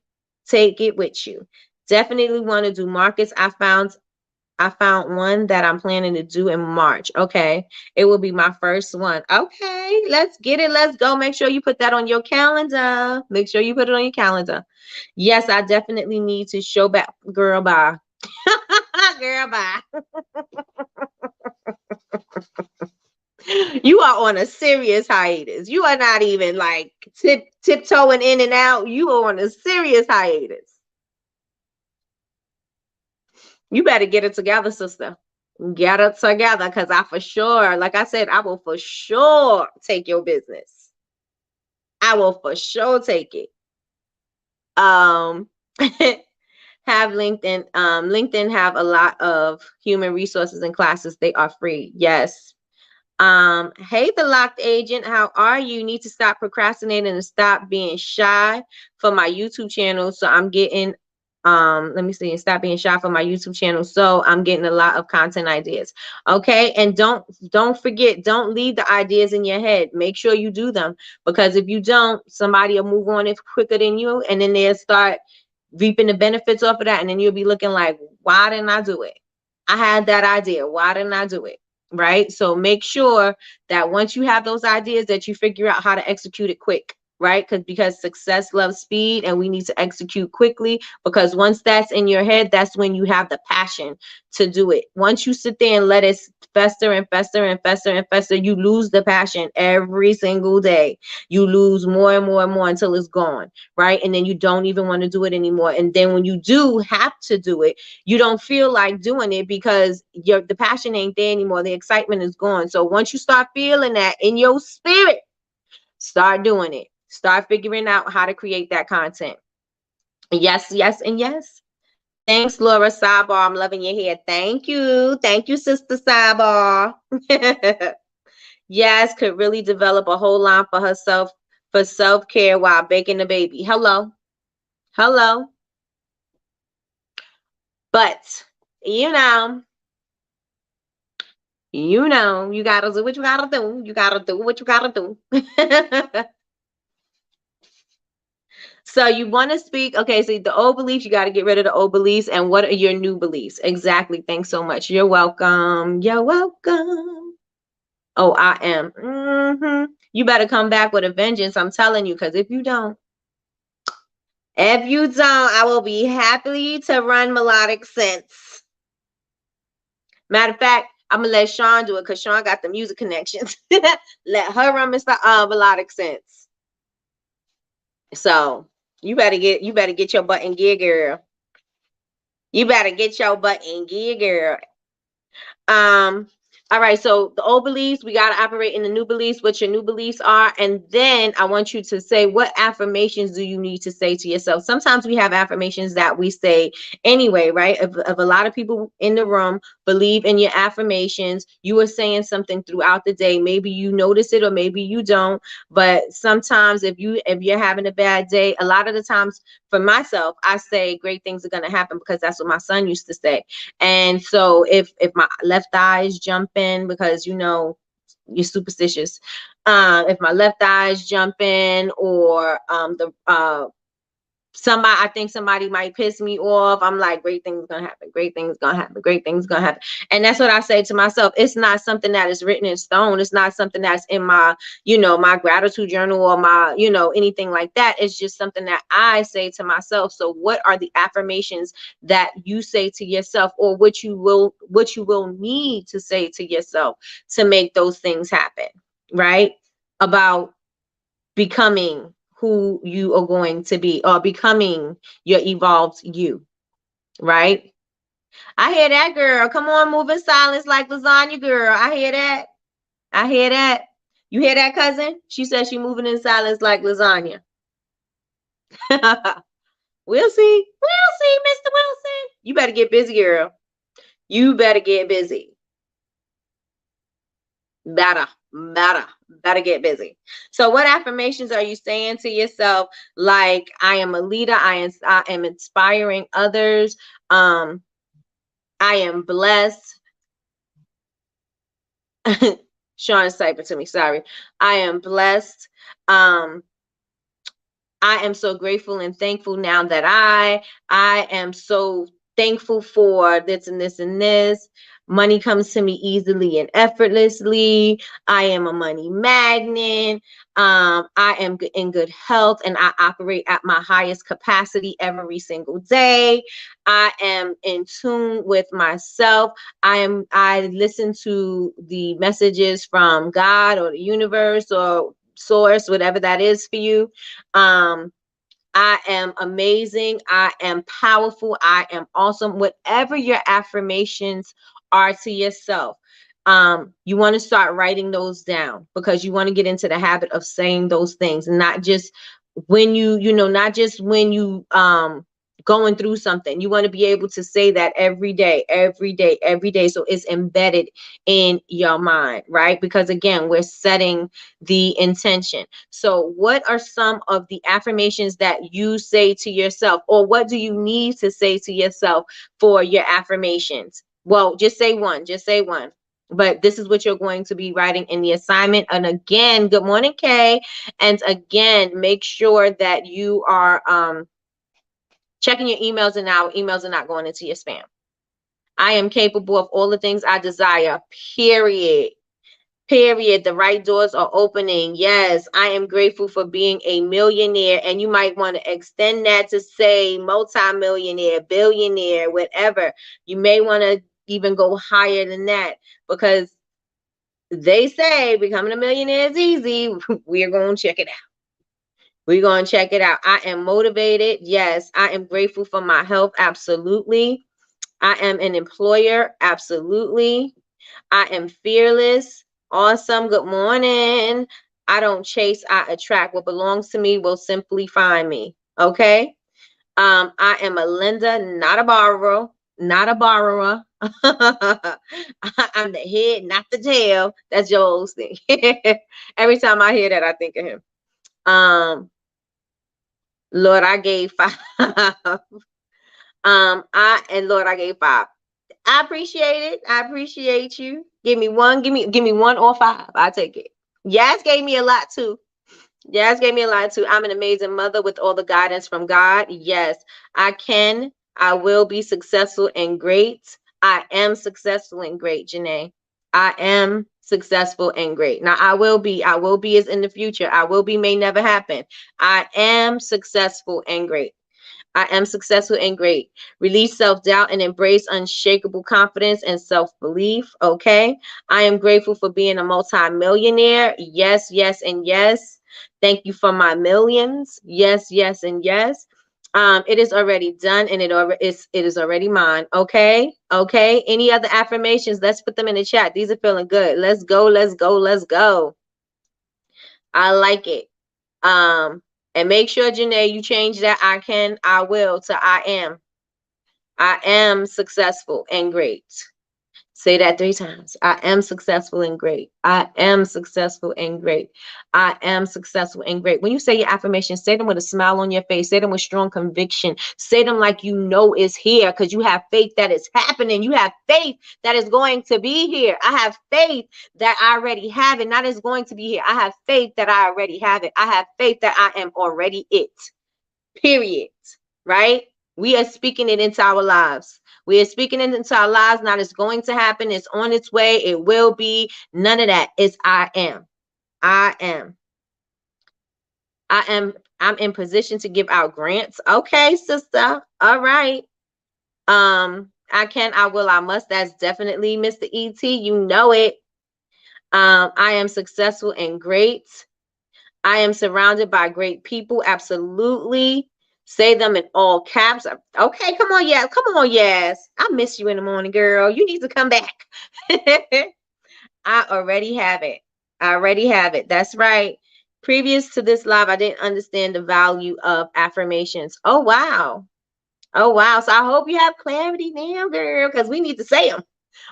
take it with you. Definitely want to do markets. I found one that I'm planning to do in March. Okay. It will be my first one. Okay. Let's get it. Let's go. Make sure you put that on your calendar. Make sure you put it on your calendar. Yes, I definitely need to show back. Girl, bye. Girl, bye. You are on a serious hiatus. You are not even like tiptoeing in and out. You are on a serious hiatus. You better get it together, sister. Get it together because I for sure, like I said, I will for sure take your business. I will for sure take it. Um have LinkedIn. LinkedIn have a lot of human resources and classes. They are free. Yes. Hey, the locked agent, how are you? Need to stop procrastinating and stop being shy for my YouTube channel. So I'm getting let me see, and stop being shy for my YouTube channel. So I'm getting a lot of content ideas. Okay. And don't forget, don't leave the ideas in your head. Make sure you do them because if you don't, somebody will move on it quicker than you, and then they'll start reaping the benefits off of that. And then you'll be looking like, why didn't I do it? I had that idea. Why didn't I do it? Right? So make sure that once you have those ideas that you figure out how to execute it quick, right? Because success loves speed and we need to execute quickly because once that's in your head, that's when you have the passion to do it. Once you sit there and let it fester and fester and fester and fester, you lose the passion every single day. You lose more and more and more until it's gone, right? And then you don't even want to do it anymore. And then when you do have to do it, you don't feel like doing it because the passion ain't there anymore. The excitement is gone. So once you start feeling that in your spirit, start doing it. Start figuring out how to create that content. Yes, yes, and yes. Thanks, Laura Sabar. I'm loving your hair. Thank you. Thank you, Sister Sabar. Yes, could really develop a whole line for herself for self-care while baking the baby. Hello. Hello. But you know, you gotta do what you gotta do. You gotta do what you gotta do. So you want to speak. Okay, so the old beliefs, you got to get rid of the old beliefs. And what are your new beliefs? Exactly. Thanks so much. You're welcome. You're welcome. Oh, I am. You better come back with a vengeance. I'm telling you, because if you don't, I will be happy to run melodic synths. Matter of fact, I'm gonna let Sean do it because Sean got the music connections. Let her run Mr. Melodic synths. So you better get your butt in gear, girl. You better get your butt in gear, girl. Um, all right, so the old beliefs, we got to operate in the new beliefs, what your new beliefs are. And then I want you to say, what affirmations do you need to say to yourself? Sometimes we have affirmations that we say anyway, right? If a lot of people in the room believe in your affirmations, you are saying something throughout the day. Maybe you notice it or maybe you don't. But sometimes if you're having a bad day, a lot of the times for myself, I say great things are going to happen because that's what my son used to say. And so if my left eye is jumping because you're superstitious, if my left eye is jumping or the somebody, I think somebody might piss me off. I'm like, great things gonna happen, great things gonna happen, great things gonna happen. And that's what I say to myself. It's not something that is written in stone. It's not something that's in my, my gratitude journal or my, anything like that. It's just something that I say to myself. So what are the affirmations that you say to yourself, or what you will need to say to yourself to make those things happen, right? About becoming who you are going to be, or becoming your evolved you, right? I hear that, girl. Come on, move in silence like lasagna, girl. I hear that. I hear that. You hear that, cousin? She says she moving in silence like lasagna. We'll see. We'll see, Mr. Wilson. You better get busy, girl. You better get busy. Better get busy. So what affirmations are you saying to yourself? Like, I am a leader. I am inspiring others. I am blessed. Sean is typing to me. Sorry. I am blessed. I am so grateful and thankful now that I am so thankful for this and this and this. Money comes to me easily and effortlessly. I am a money magnet. I am in good health and I operate at my highest capacity every single day. I am in tune with myself. I listen to the messages from God or the universe or source, whatever that is for you. I am amazing. I am powerful. I am awesome. Whatever your affirmations are to yourself, you want to start writing those down, because you want to get into the habit of saying those things, not just when not just when you going through something. You want to be able to say that every day, every day, every day, so it's embedded in your mind, right? Because again, we're setting the intention. So what are some of the affirmations that you say to yourself, or what do you need to say to yourself for your affirmations? Well, just say one. But this is what you're going to be writing in the assignment. And again, good morning, Kay. And again, make sure that you are checking your emails, and our emails are not going into your spam. I am capable of all the things I desire, period. Period. The right doors are opening. Yes, I am grateful for being a millionaire. And you might want to extend that to say multimillionaire, billionaire, whatever. You may want to even go higher than that, because they say becoming a millionaire is easy. We're going to check it out. We're going to check it out. I am motivated. Yes, I am grateful for my health. Absolutely. I am an employer. Absolutely. I am fearless. Awesome. Good morning. I don't chase, I attract. What belongs to me will simply find me. Okay. I am a lender, not a borrower. Not a borrower. I'm the head, not the tail. That's Joel's thing. Every time I hear that, I think of him. Lord, I gave 5. Lord, I gave 5. I appreciate it. I appreciate you. Give me one. Give me 1 or 5. I take it. Yas gave me a lot too. Yas gave me a lot too. I'm an amazing mother with all the guidance from God. Yes, I can. I will be successful and great. I am successful and great, Janae. I am successful and great. Now I will be is in the future. I will be may never happen. I am successful and great. I am successful and great. Release self-doubt and embrace unshakable confidence and self-belief. Okay. I am grateful for being a multi-millionaire. Yes, yes, and yes. Thank you for my millions. Yes, yes, and yes. It is already done, and it is already mine. Okay. Okay. Any other affirmations? Let's put them in the chat. These are feeling good. Let's go. Let's go. Let's go. I like it. And make sure, Janae, you change that I can, I will to I am. I am successful and great. Say that 3 times. I am successful and great. I am successful and great. I am successful and great. When you say your affirmations, say them with a smile on your face. Say them with strong conviction. Say them like you know it's here, because you have faith that it's happening. You have faith that it's going to be here. I have faith that I already have it. Not it's going to be here. I have faith that I already have it. I have faith that I am already it. period. Right? We are speaking it into our lives. We are speaking it into our lives. Not it's going to happen. It's on its way. It will be. None of that. It's I am. I am. I am. I'm in position to give out grants. Okay, sister. All right. I can, I will, I must. That's definitely Mr. E.T. You know it. I am successful and great. I am surrounded by great people. Absolutely. Say them in all caps. Okay, come on, yes. Come on, yes. I miss you in the morning, girl. You need to come back. I already have it. I already have it. That's right. Previous to this live, I didn't understand the value of affirmations. Oh, wow. Oh, wow. So I hope you have clarity now, girl, because we need to say them.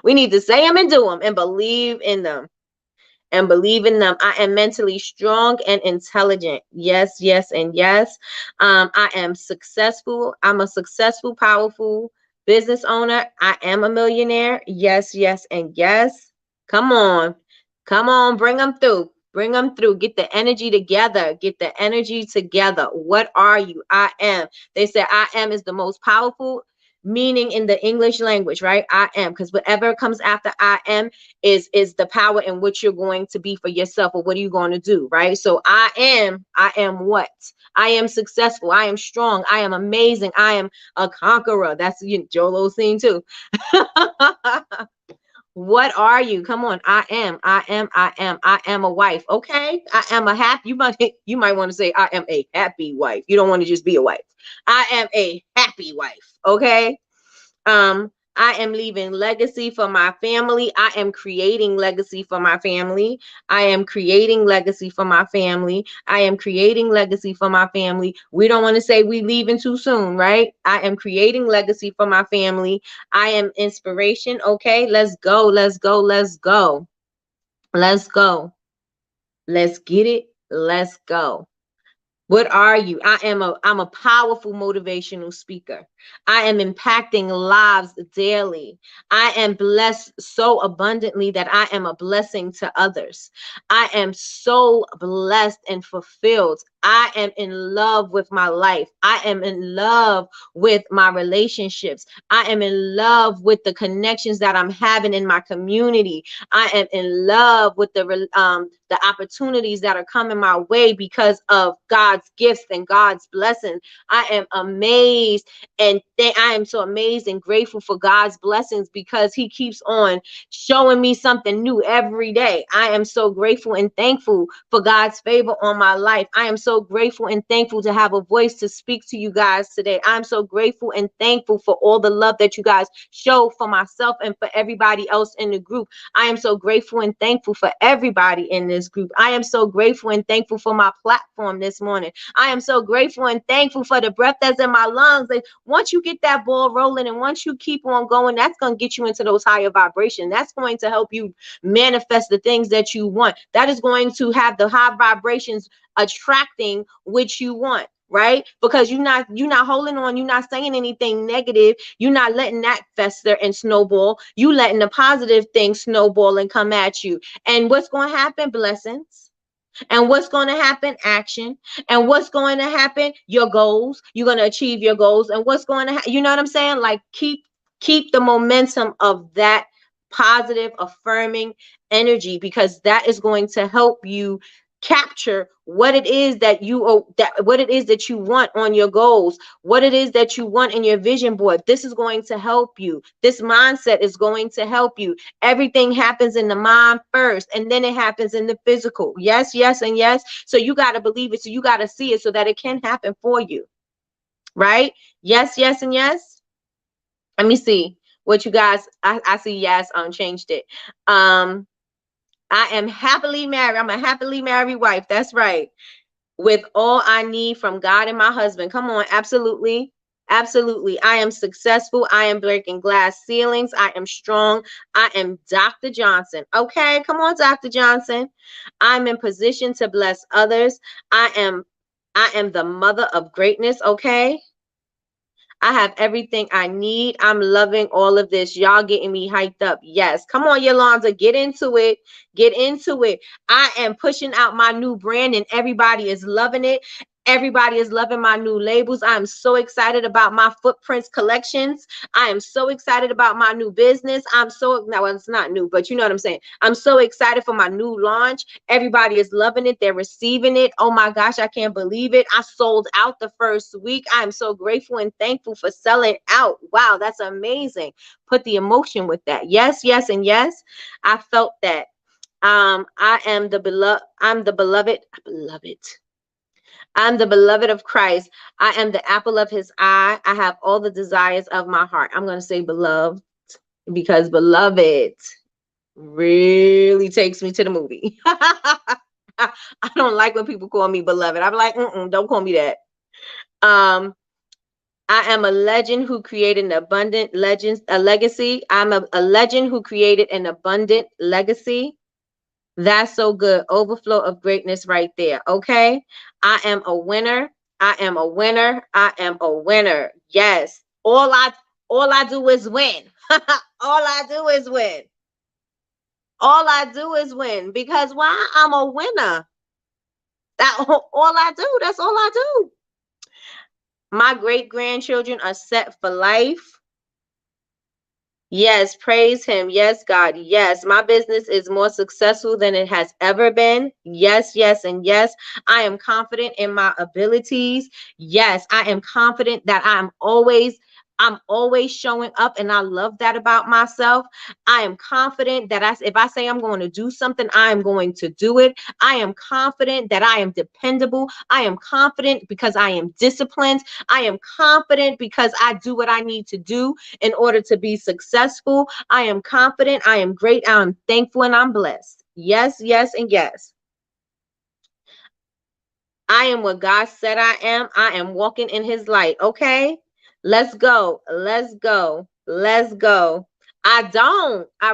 We need to say them and do them and believe in them. And believe in them. I am mentally strong and intelligent. Yes, yes, and yes. I am successful. I'm a successful, powerful business owner. I am a millionaire. Yes, yes, and yes. Come on. Come on. Bring them through. Bring them through. Get the energy together. Get the energy together. What are you? I am. They say I am is the most powerful meaning in the English language, right? I am. Because whatever comes after I am is the power in which you're going to be for yourself, or what are you going to do, right? So I am what? I am successful. I am strong. I am amazing. I am a conqueror. That's, you know, Joel Osteen too. What are you? Come on. I am a wife. Okay. I am a happy, you might want to say I am a happy wife. You don't want to just be a wife. I am a happy wife. Okay. I am leaving legacy for my family. I am creating legacy for my family. I am creating legacy for my family. I am creating legacy for my family. We don't want to say we leaving too soon, right? I am creating legacy for my family. I am inspiration. Okay, let's go. Let's go. Let's go. Let's go. Let's get it. Let's go. What are you? I'm a powerful motivational speaker. I am impacting lives daily. I am blessed so abundantly that I am a blessing to others. I am so blessed and fulfilled. I am in love with my life. I am in love with my relationships. I am in love with the connections that I'm having in my community. I am in love with the opportunities that are coming my way because of God's gifts and God's blessings. I am amazed and I am so amazed and grateful for God's blessings because He keeps on showing me something new every day. I am so grateful and thankful for God's favor on my life. I am so grateful and thankful to have a voice to speak to you guys today. I'm so grateful and thankful for all the love that you guys show for myself and for everybody else in the group. I am so grateful and thankful for everybody in this group. I am so grateful and thankful for my platform this morning. I am so grateful and thankful for the breath that's in my lungs. And once you get that ball rolling and once you keep on going, that's going to get you into those higher vibrations. That's going to help you manifest the things that you want. That is going to have the high vibrations attracting which you want, right? Because you're not holding on, you're not saying anything negative, you're not letting that fester and snowball, you letting the positive things snowball and come at you. And what's going to happen? Blessings. And what's going to happen? Action. And what's going to happen? Your goals. You're going to achieve your goals. And what's going to happen? You know what I'm saying? Like keep the momentum of that positive, affirming energy, because that is going to help you capture what it is that what it is that you want on your goals, what it is that you want in your vision board. This is going to help you. This mindset is going to help you. Everything happens in the mind first, and then it happens in the physical. Yes, yes, and yes. So you got to believe it. So you got to see it so that it can happen for you. Right? Yes, yes, and yes. Let me see what you guys, I see yes, changed it. I am happily married. I'm a happily married wife. That's right. With all I need from God and my husband. Come on. Absolutely. Absolutely. I am successful. I am breaking glass ceilings. I am strong. I am Dr. Johnson. Okay. Come on, Dr. Johnson. I'm in position to bless others. I am the mother of greatness. Okay. I have everything I need. I'm loving all of this. Y'all getting me hyped up. Yes. Come on, Yolanda. Get into it. Get into it. I am pushing out my new brand and everybody is loving it. Everybody is loving my new labels. I'm so excited about my footprints collections. I am so excited about my new business. I'm so, no, well, it's not new, but you know what I'm saying. I'm so excited for my new launch. Everybody is loving it. They're receiving it. Oh my gosh, I can't believe it. I sold out the first week. I'm so grateful and thankful for selling out. Wow, that's amazing. Put the emotion with that. Yes, yes, and yes. I felt that. I am the beloved. I'm the beloved. Beloved. I'm the beloved of Christ. I am the apple of his eye. I have all the desires of my heart. I'm going to say beloved because beloved really takes me to the movie. I don't like when people call me beloved. I'm like, don't call me that. I am a legend who created an abundant a legacy. I'm a legend who created an abundant legacy. That's so good. Overflow of greatness right there. Okay. I am a winner. I am a winner. I am a winner. Yes. All I do is win. All I do is win. All I do is win. Because why? I'm a winner. That all I do. That's all I do. My great grandchildren are set for life. Yes, praise him. Yes, God. Yes, my business is more successful than it has ever been. Yes, yes, and yes. I am confident in my abilities. Yes, I am confident that I'm always showing up, and I love that about myself. I am confident that if I say I'm going to do something, I am going to do it. I am confident that I am dependable. I am confident because I am disciplined. I am confident because I do what I need to do in order to be successful. I am confident. I am great. I am thankful, and I'm blessed. Yes, yes, and yes. I am what God said I am. I am walking in his light. Okay. Let's go. Let's go. Let's go. I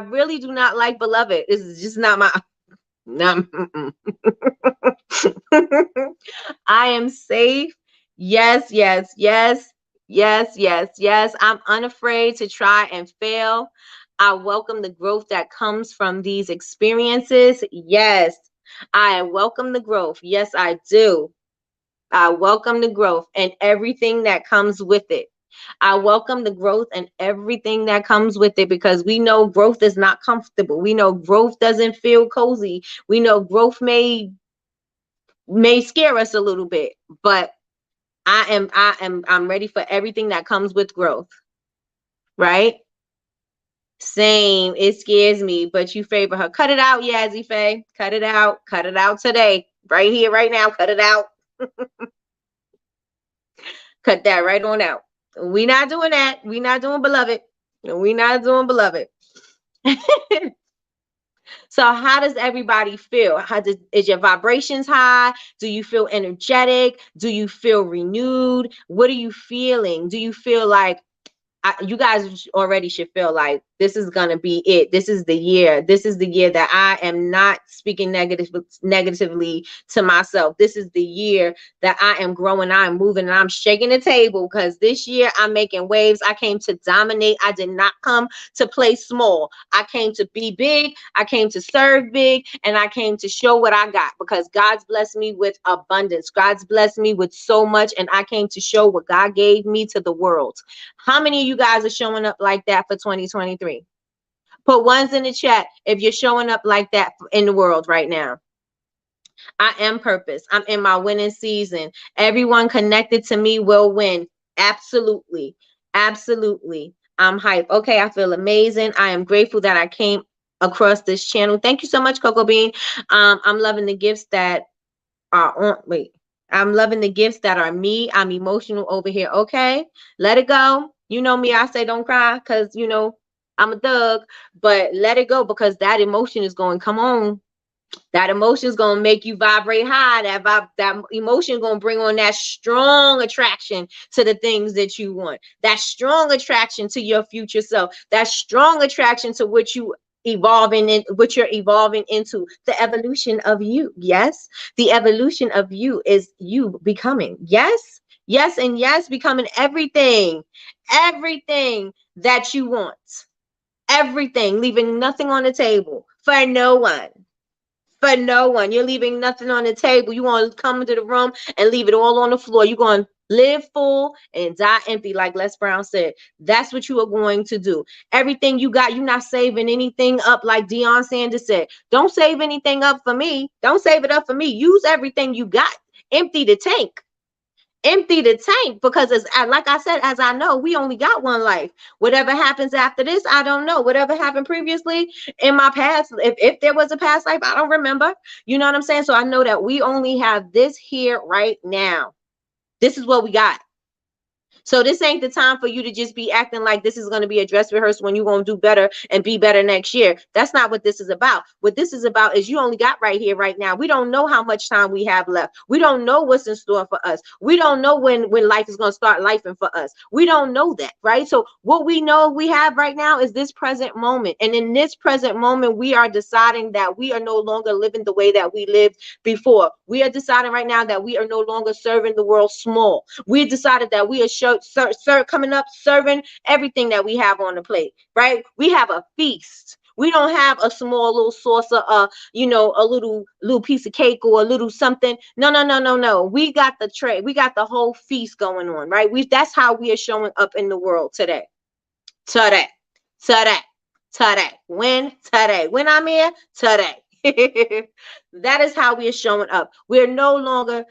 really do not like beloved. This is just not my, not, I am safe. Yes, yes, yes, yes, yes, yes. I'm unafraid to try and fail. I welcome the growth that comes from these experiences. Yes, I welcome the growth. Yes, I do. I welcome the growth and everything that comes with it. I welcome the growth and everything that comes with it because we know growth is not comfortable. We know growth doesn't feel cozy. We know growth may scare us a little bit, but I'm ready for everything that comes with growth, right? Same. It scares me, but you favor her. Cut it out, Yazzie Faye. Cut it out. Cut it out today. Right here, right now. Cut it out. Cut that right on out. We not doing that. We not doing beloved. We not doing beloved. So how does everybody feel? Is your vibrations high? Do you feel energetic? Do you feel renewed? What are you feeling? Do you feel like you guys already should feel like this is going to be it. This is the year. This is the year that I am not speaking negatively to myself. This is the year that I am growing, I'm moving, and I'm shaking the table because this year I'm making waves. I came to dominate. I did not come to play small. I came to be big. I came to serve big, and I came to show what I got because God's blessed me with abundance. God's blessed me with so much, and I came to show what God gave me to the world. How many of you guys are showing up like that for 2023? Put ones in the chat if you're showing up like that in the world right now. I am purpose. I'm in my winning season. Everyone connected to me will win. Absolutely. Absolutely. I'm hyped. Okay, I feel amazing. I am grateful that I came across this channel. Thank you so much, Coco Bean. I'm loving the gifts that are on. Wait. I'm loving the gifts that are me. I'm emotional over here. Okay, let it go. You know me. I say don't cry because I'm a thug, but let it go because that emotion is going. Come on, that emotion is going to make you vibrate high. That emotion is going to bring on that strong attraction to the things that you want. That strong attraction to your future self. That strong attraction to what you evolving in, what you're evolving into, the evolution of you. Yes, the evolution of you is you becoming. Yes, yes, and yes, becoming everything that you want. Everything, leaving nothing on the table for no one. for no one. You're leaving nothing on the table. You want to come into the room and leave it all on the floor. You're going to live full and die empty, like Les Brown said. That's what you are going to do. Everything you got, you're not saving anything up, like Deion Sanders said. Don't save anything up for me. Don't save it up for me. Use everything you got. Empty the tank. Empty the tank, because as like I said, as I know, we only got one life. Whatever happens after this, I don't know. Whatever happened previously in my past, if there was a past life, I don't remember. You know what I'm saying? So I know that we only have this here right now. This is what we got. So this ain't the time for you to just be acting like this is going to be a dress rehearsal when you're going to do better and be better next year. That's not what this is about. What this is about is you only got right here, right now. We don't know how much time we have left. We don't know what's in store for us. We don't know when life is going to start lifing for us. We don't know that, right? So what we know we have right now is this present moment. And in this present moment, we are deciding that we are no longer living the way that we lived before. We are deciding right now that we are no longer serving the world small. We decided that we are coming up serving everything that we have on the plate, right? We have a feast. We don't have a small little saucer, a little piece of cake or a little something. No, no, no, no, no. We got the tray. We got the whole feast going on, right? That's how we are showing up in the world today. Today. Today. Today. When? Today. When I'm here? Today. That is how we are showing up. We're no longer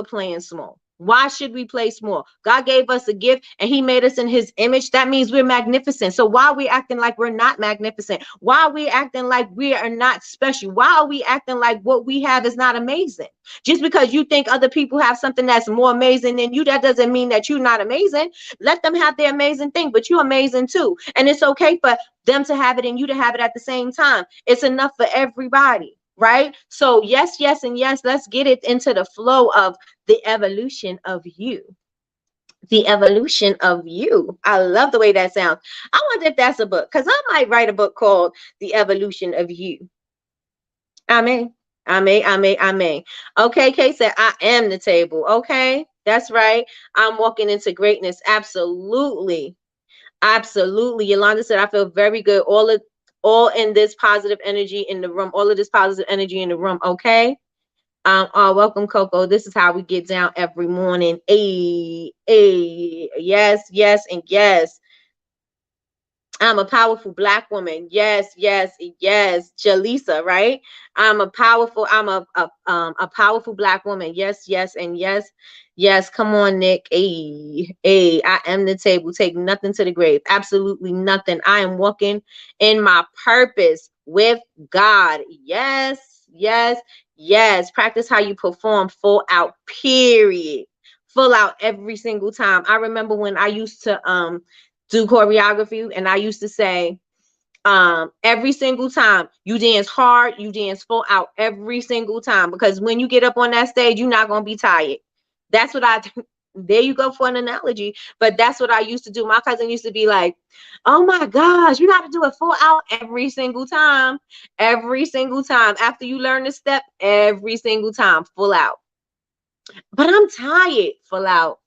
playing small. Why should we play small? God gave us a gift and he made us in his image. That means we're magnificent. So why are we acting like we're not magnificent? Why are we acting like we are not special? Why are we acting like what we have is not amazing? Just because you think other people have something that's more amazing than you, that doesn't mean that you're not amazing. Let them have their amazing thing, but you're amazing too. And it's okay for them to have it and you to have it at the same time. It's enough for everybody. Right? So yes, yes, and yes, let's get it into the flow of the evolution of you. The evolution of you. I love the way that sounds. I wonder if that's a book, because I might write a book called The Evolution of You. Amen. I may. Okay, Kate said, I am the table. Okay, that's right. I'm walking into greatness. Absolutely. Absolutely. Yolanda said, I feel very good. All in this positive energy in the room. All of this positive energy in the room. Okay. Welcome, Coco. This is how we get down every morning. Yes, yes, and yes. I'm a powerful black woman. Yes, yes, yes. Jaleesa, right? I'm a powerful black woman. Yes, yes, and yes. Yes, come on, Nick. I am the table. Take nothing to the grave. Absolutely nothing. I am walking in my purpose with God. Yes, yes, yes. Practice how you perform full out, period. Full out every single time. I remember when I used to do choreography and I used to say, every single time you dance hard, you dance full out every single time, because when you get up on that stage, you're not going to be tired. That's what there you go for an analogy, but that's what I used to do. My cousin used to be like, oh my gosh, you got to do it full out every single time. Every single time after you learn the step, every single time full out. But I'm tired. Full out.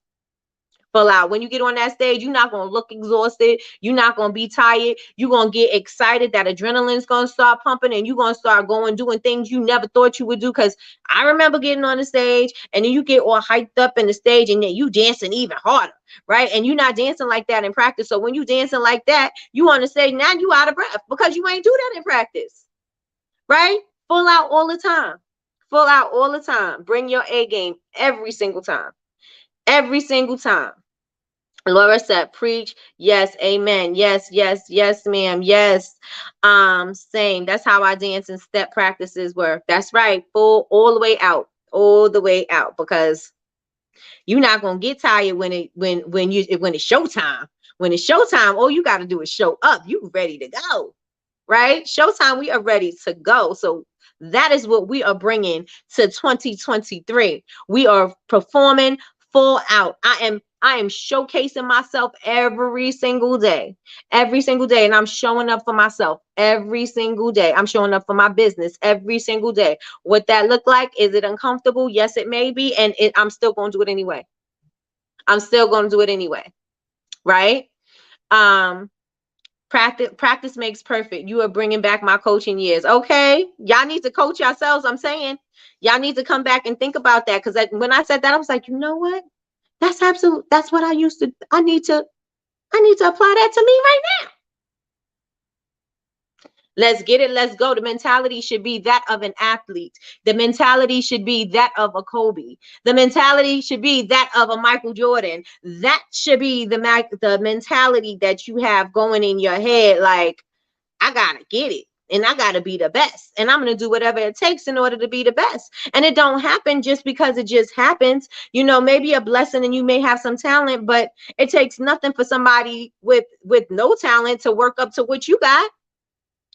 Full out. When you get on that stage, you're not going to look exhausted. You're not going to be tired. You're going to get excited. That adrenaline's going to start pumping and you're going to start doing things you never thought you would do. Because I remember getting on the stage and then you get all hyped up in the stage and then you dancing even harder, right? And you're not dancing like that in practice. So when you dancing like that, you on the stage, now you out of breath because you ain't do that in practice, right? Full out all the time. Full out all the time. Bring your A game every single time. Every single time. Laura said, preach. Yes, amen. Yes, yes, yes, ma'am. Yes. Same. That's how I dance and step practices work. That's right. Full all the way out. All the way out. Because you're not gonna get tired when it's showtime. When it's showtime, all you gotta do is show up. You ready to go. Right? Showtime, we are ready to go. So that is what we are bringing to 2023. We are performing full out. I am showcasing myself every single day, and I'm showing up for myself every single day. I'm showing up for my business every single day. What that look like? Is it uncomfortable? Yes, it may be, and I'm still going to do it anyway. I'm still going to do it anyway, right? Practice makes perfect. You are bringing back my coaching years. Okay, y'all need to coach yourselves. I'm saying y'all need to come back and think about that, because when I said that, I was like, you know what? That's absolute. That's what I used to. I need to apply that to me right now. Let's get it. Let's go. The mentality should be that of an athlete. The mentality should be that of a Kobe. The mentality should be that of a Michael Jordan. That should be the mentality that you have going in your head. Like, I gotta get it. And I gotta be the best. And I'm gonna do whatever it takes in order to be the best. And it don't happen just because it just happens. You know, maybe a blessing and you may have some talent, but it takes nothing for somebody with no talent to work up to what you got.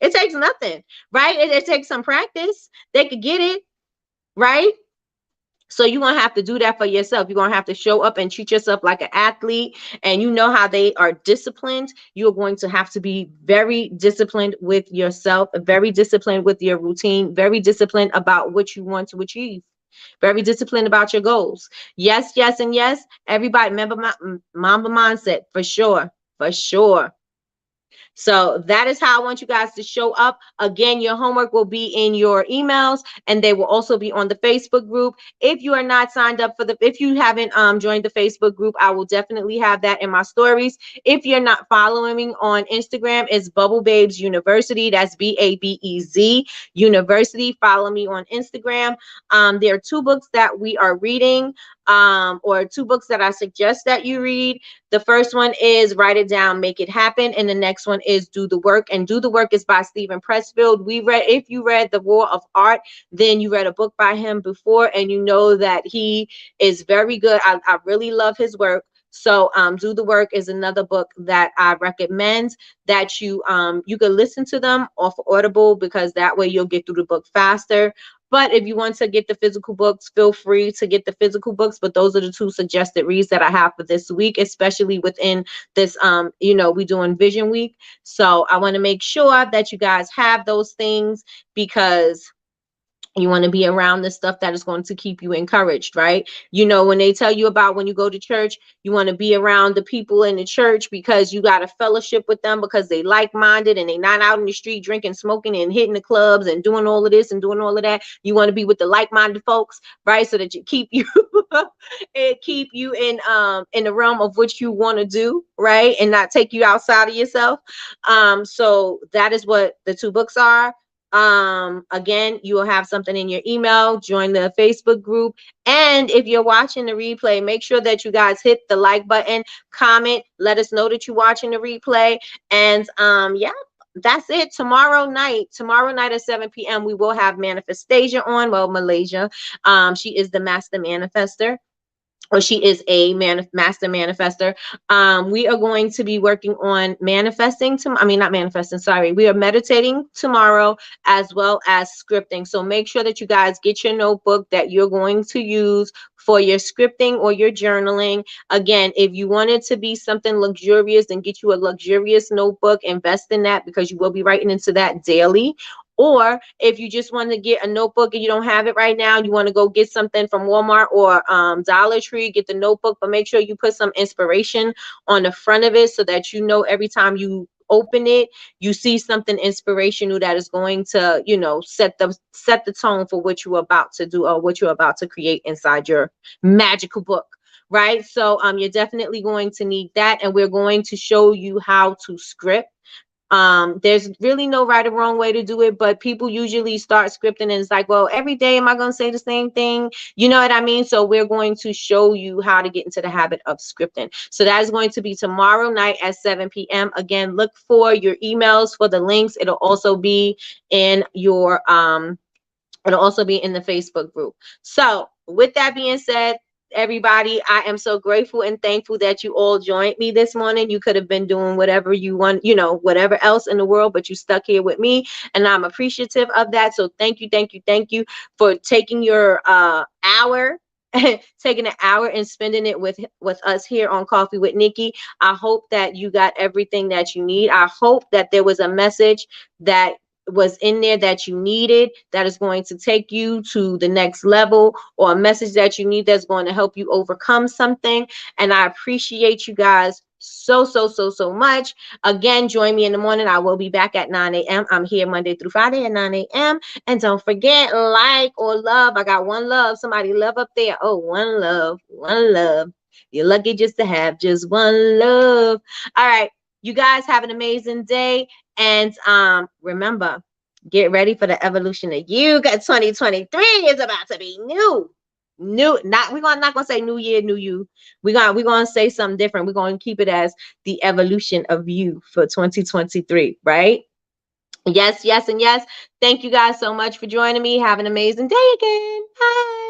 It takes nothing, right? It takes some practice. They could get it, right? So you're going to have to do that for yourself. You're going to have to show up and treat yourself like an athlete. And you know how they are disciplined. You're going to have to be very disciplined with yourself, very disciplined with your routine, very disciplined about what you want to achieve, very disciplined about your goals. Yes, yes, and yes. Everybody remember my Mamba mindset, for sure, for sure. So that is how I want you guys to show up. Again, your homework will be in your emails, and they will also be on the Facebook group. If you are not signed up if you haven't joined the Facebook group, I will definitely have that in my stories. If you're not following me on Instagram, it's Bubble Babes University. That's BABEZ University. Follow me on Instagram. There are 2 books that we are reading, or 2 books that I suggest that you read. The first one is Write It Down, Make It Happen. And the next one is Do the Work. And Do the Work is by Stephen Pressfield. If you read The War of Art, then you read a book by him before, and you know that he is very good. I really love his work. So Do the Work is another book that I recommend that you could listen to them off Audible, because that way you'll get through the book faster. But if you want to get the physical books, feel free to get the physical books. But those are the 2 suggested reads that I have for this week, especially within this, we're doing Vision Week. So I want to make sure that you guys have those things, because you want to be around the stuff that is going to keep you encouraged, right? You know, when they tell you about when you go to church, you want to be around the people in the church because you got a fellowship with them, because they like-minded and they not out in the street drinking, smoking, and hitting the clubs and doing all of this and doing all of that. You want to be with the like-minded folks, right? So that you keep you in the realm of what you want to do, right? And not take you outside of yourself. So that is what the 2 books are. Again, you will have something in your email. Join the Facebook group, and if you're watching the replay, make sure that you guys hit the like button, comment, let us know that you're watching the replay. And yeah, that's it. Tomorrow night at 7 p.m. we will have Manifestation on. Well, Malaysia, she is the master manifester, or she is a master manifester. We are going to be working on manifesting. Not manifesting, sorry. We are meditating tomorrow, as well as scripting. So make sure that you guys get your notebook that you're going to use for your scripting or your journaling. Again, if you want it to be something luxurious, then get you a luxurious notebook. Invest in that, because you will be writing into that daily. Or if you just want to get a notebook and you don't have it right now, you want to go get something from Walmart or Dollar Tree, get the notebook, but make sure you put some inspiration on the front of it, so that you know every time you open it, you see something inspirational that is going to, set the tone for what you're about to do, or what you're about to create inside your magical book. Right. So you're definitely going to need that. And we're going to show you how to script. There's really no right or wrong way to do it, but people usually start scripting and it's like, well, every day am I going to say the same thing? You know what I mean? So we're going to show you how to get into the habit of scripting. So that is going to be tomorrow night at 7 p.m. Again, look for your emails for the links. It'll also be in your it'll also be in the Facebook group. So with that being said, everybody, I am so grateful and thankful that you all joined me this morning. You could have been doing whatever you want, whatever else in the world, but you stuck here with me, and I'm appreciative of that. So thank you, thank you, thank you for taking your hour taking an hour and spending it with us here on Coffee with Nikki. I hope that you got everything that you need. I hope that there was a message that was in there that you needed, that is going to take you to the next level, or a message that you need that's going to help you overcome something. And I appreciate you guys so much. Again, join me in the morning. I will be back at 9 a.m. I'm here Monday through Friday at 9 a.m. And don't forget, like or love. I got one love. Somebody love up there. Oh, one love. One love. You're lucky just to have just one love. All right. You guys have an amazing day. And remember, get ready for the evolution of you. Got 2023 is about to be new. New, not we're not gonna say new year, new you. We're gonna say something different. We're gonna keep it as the evolution of you for 2023, right? Yes, yes, and yes. Thank you guys so much for joining me. Have an amazing day again. Bye.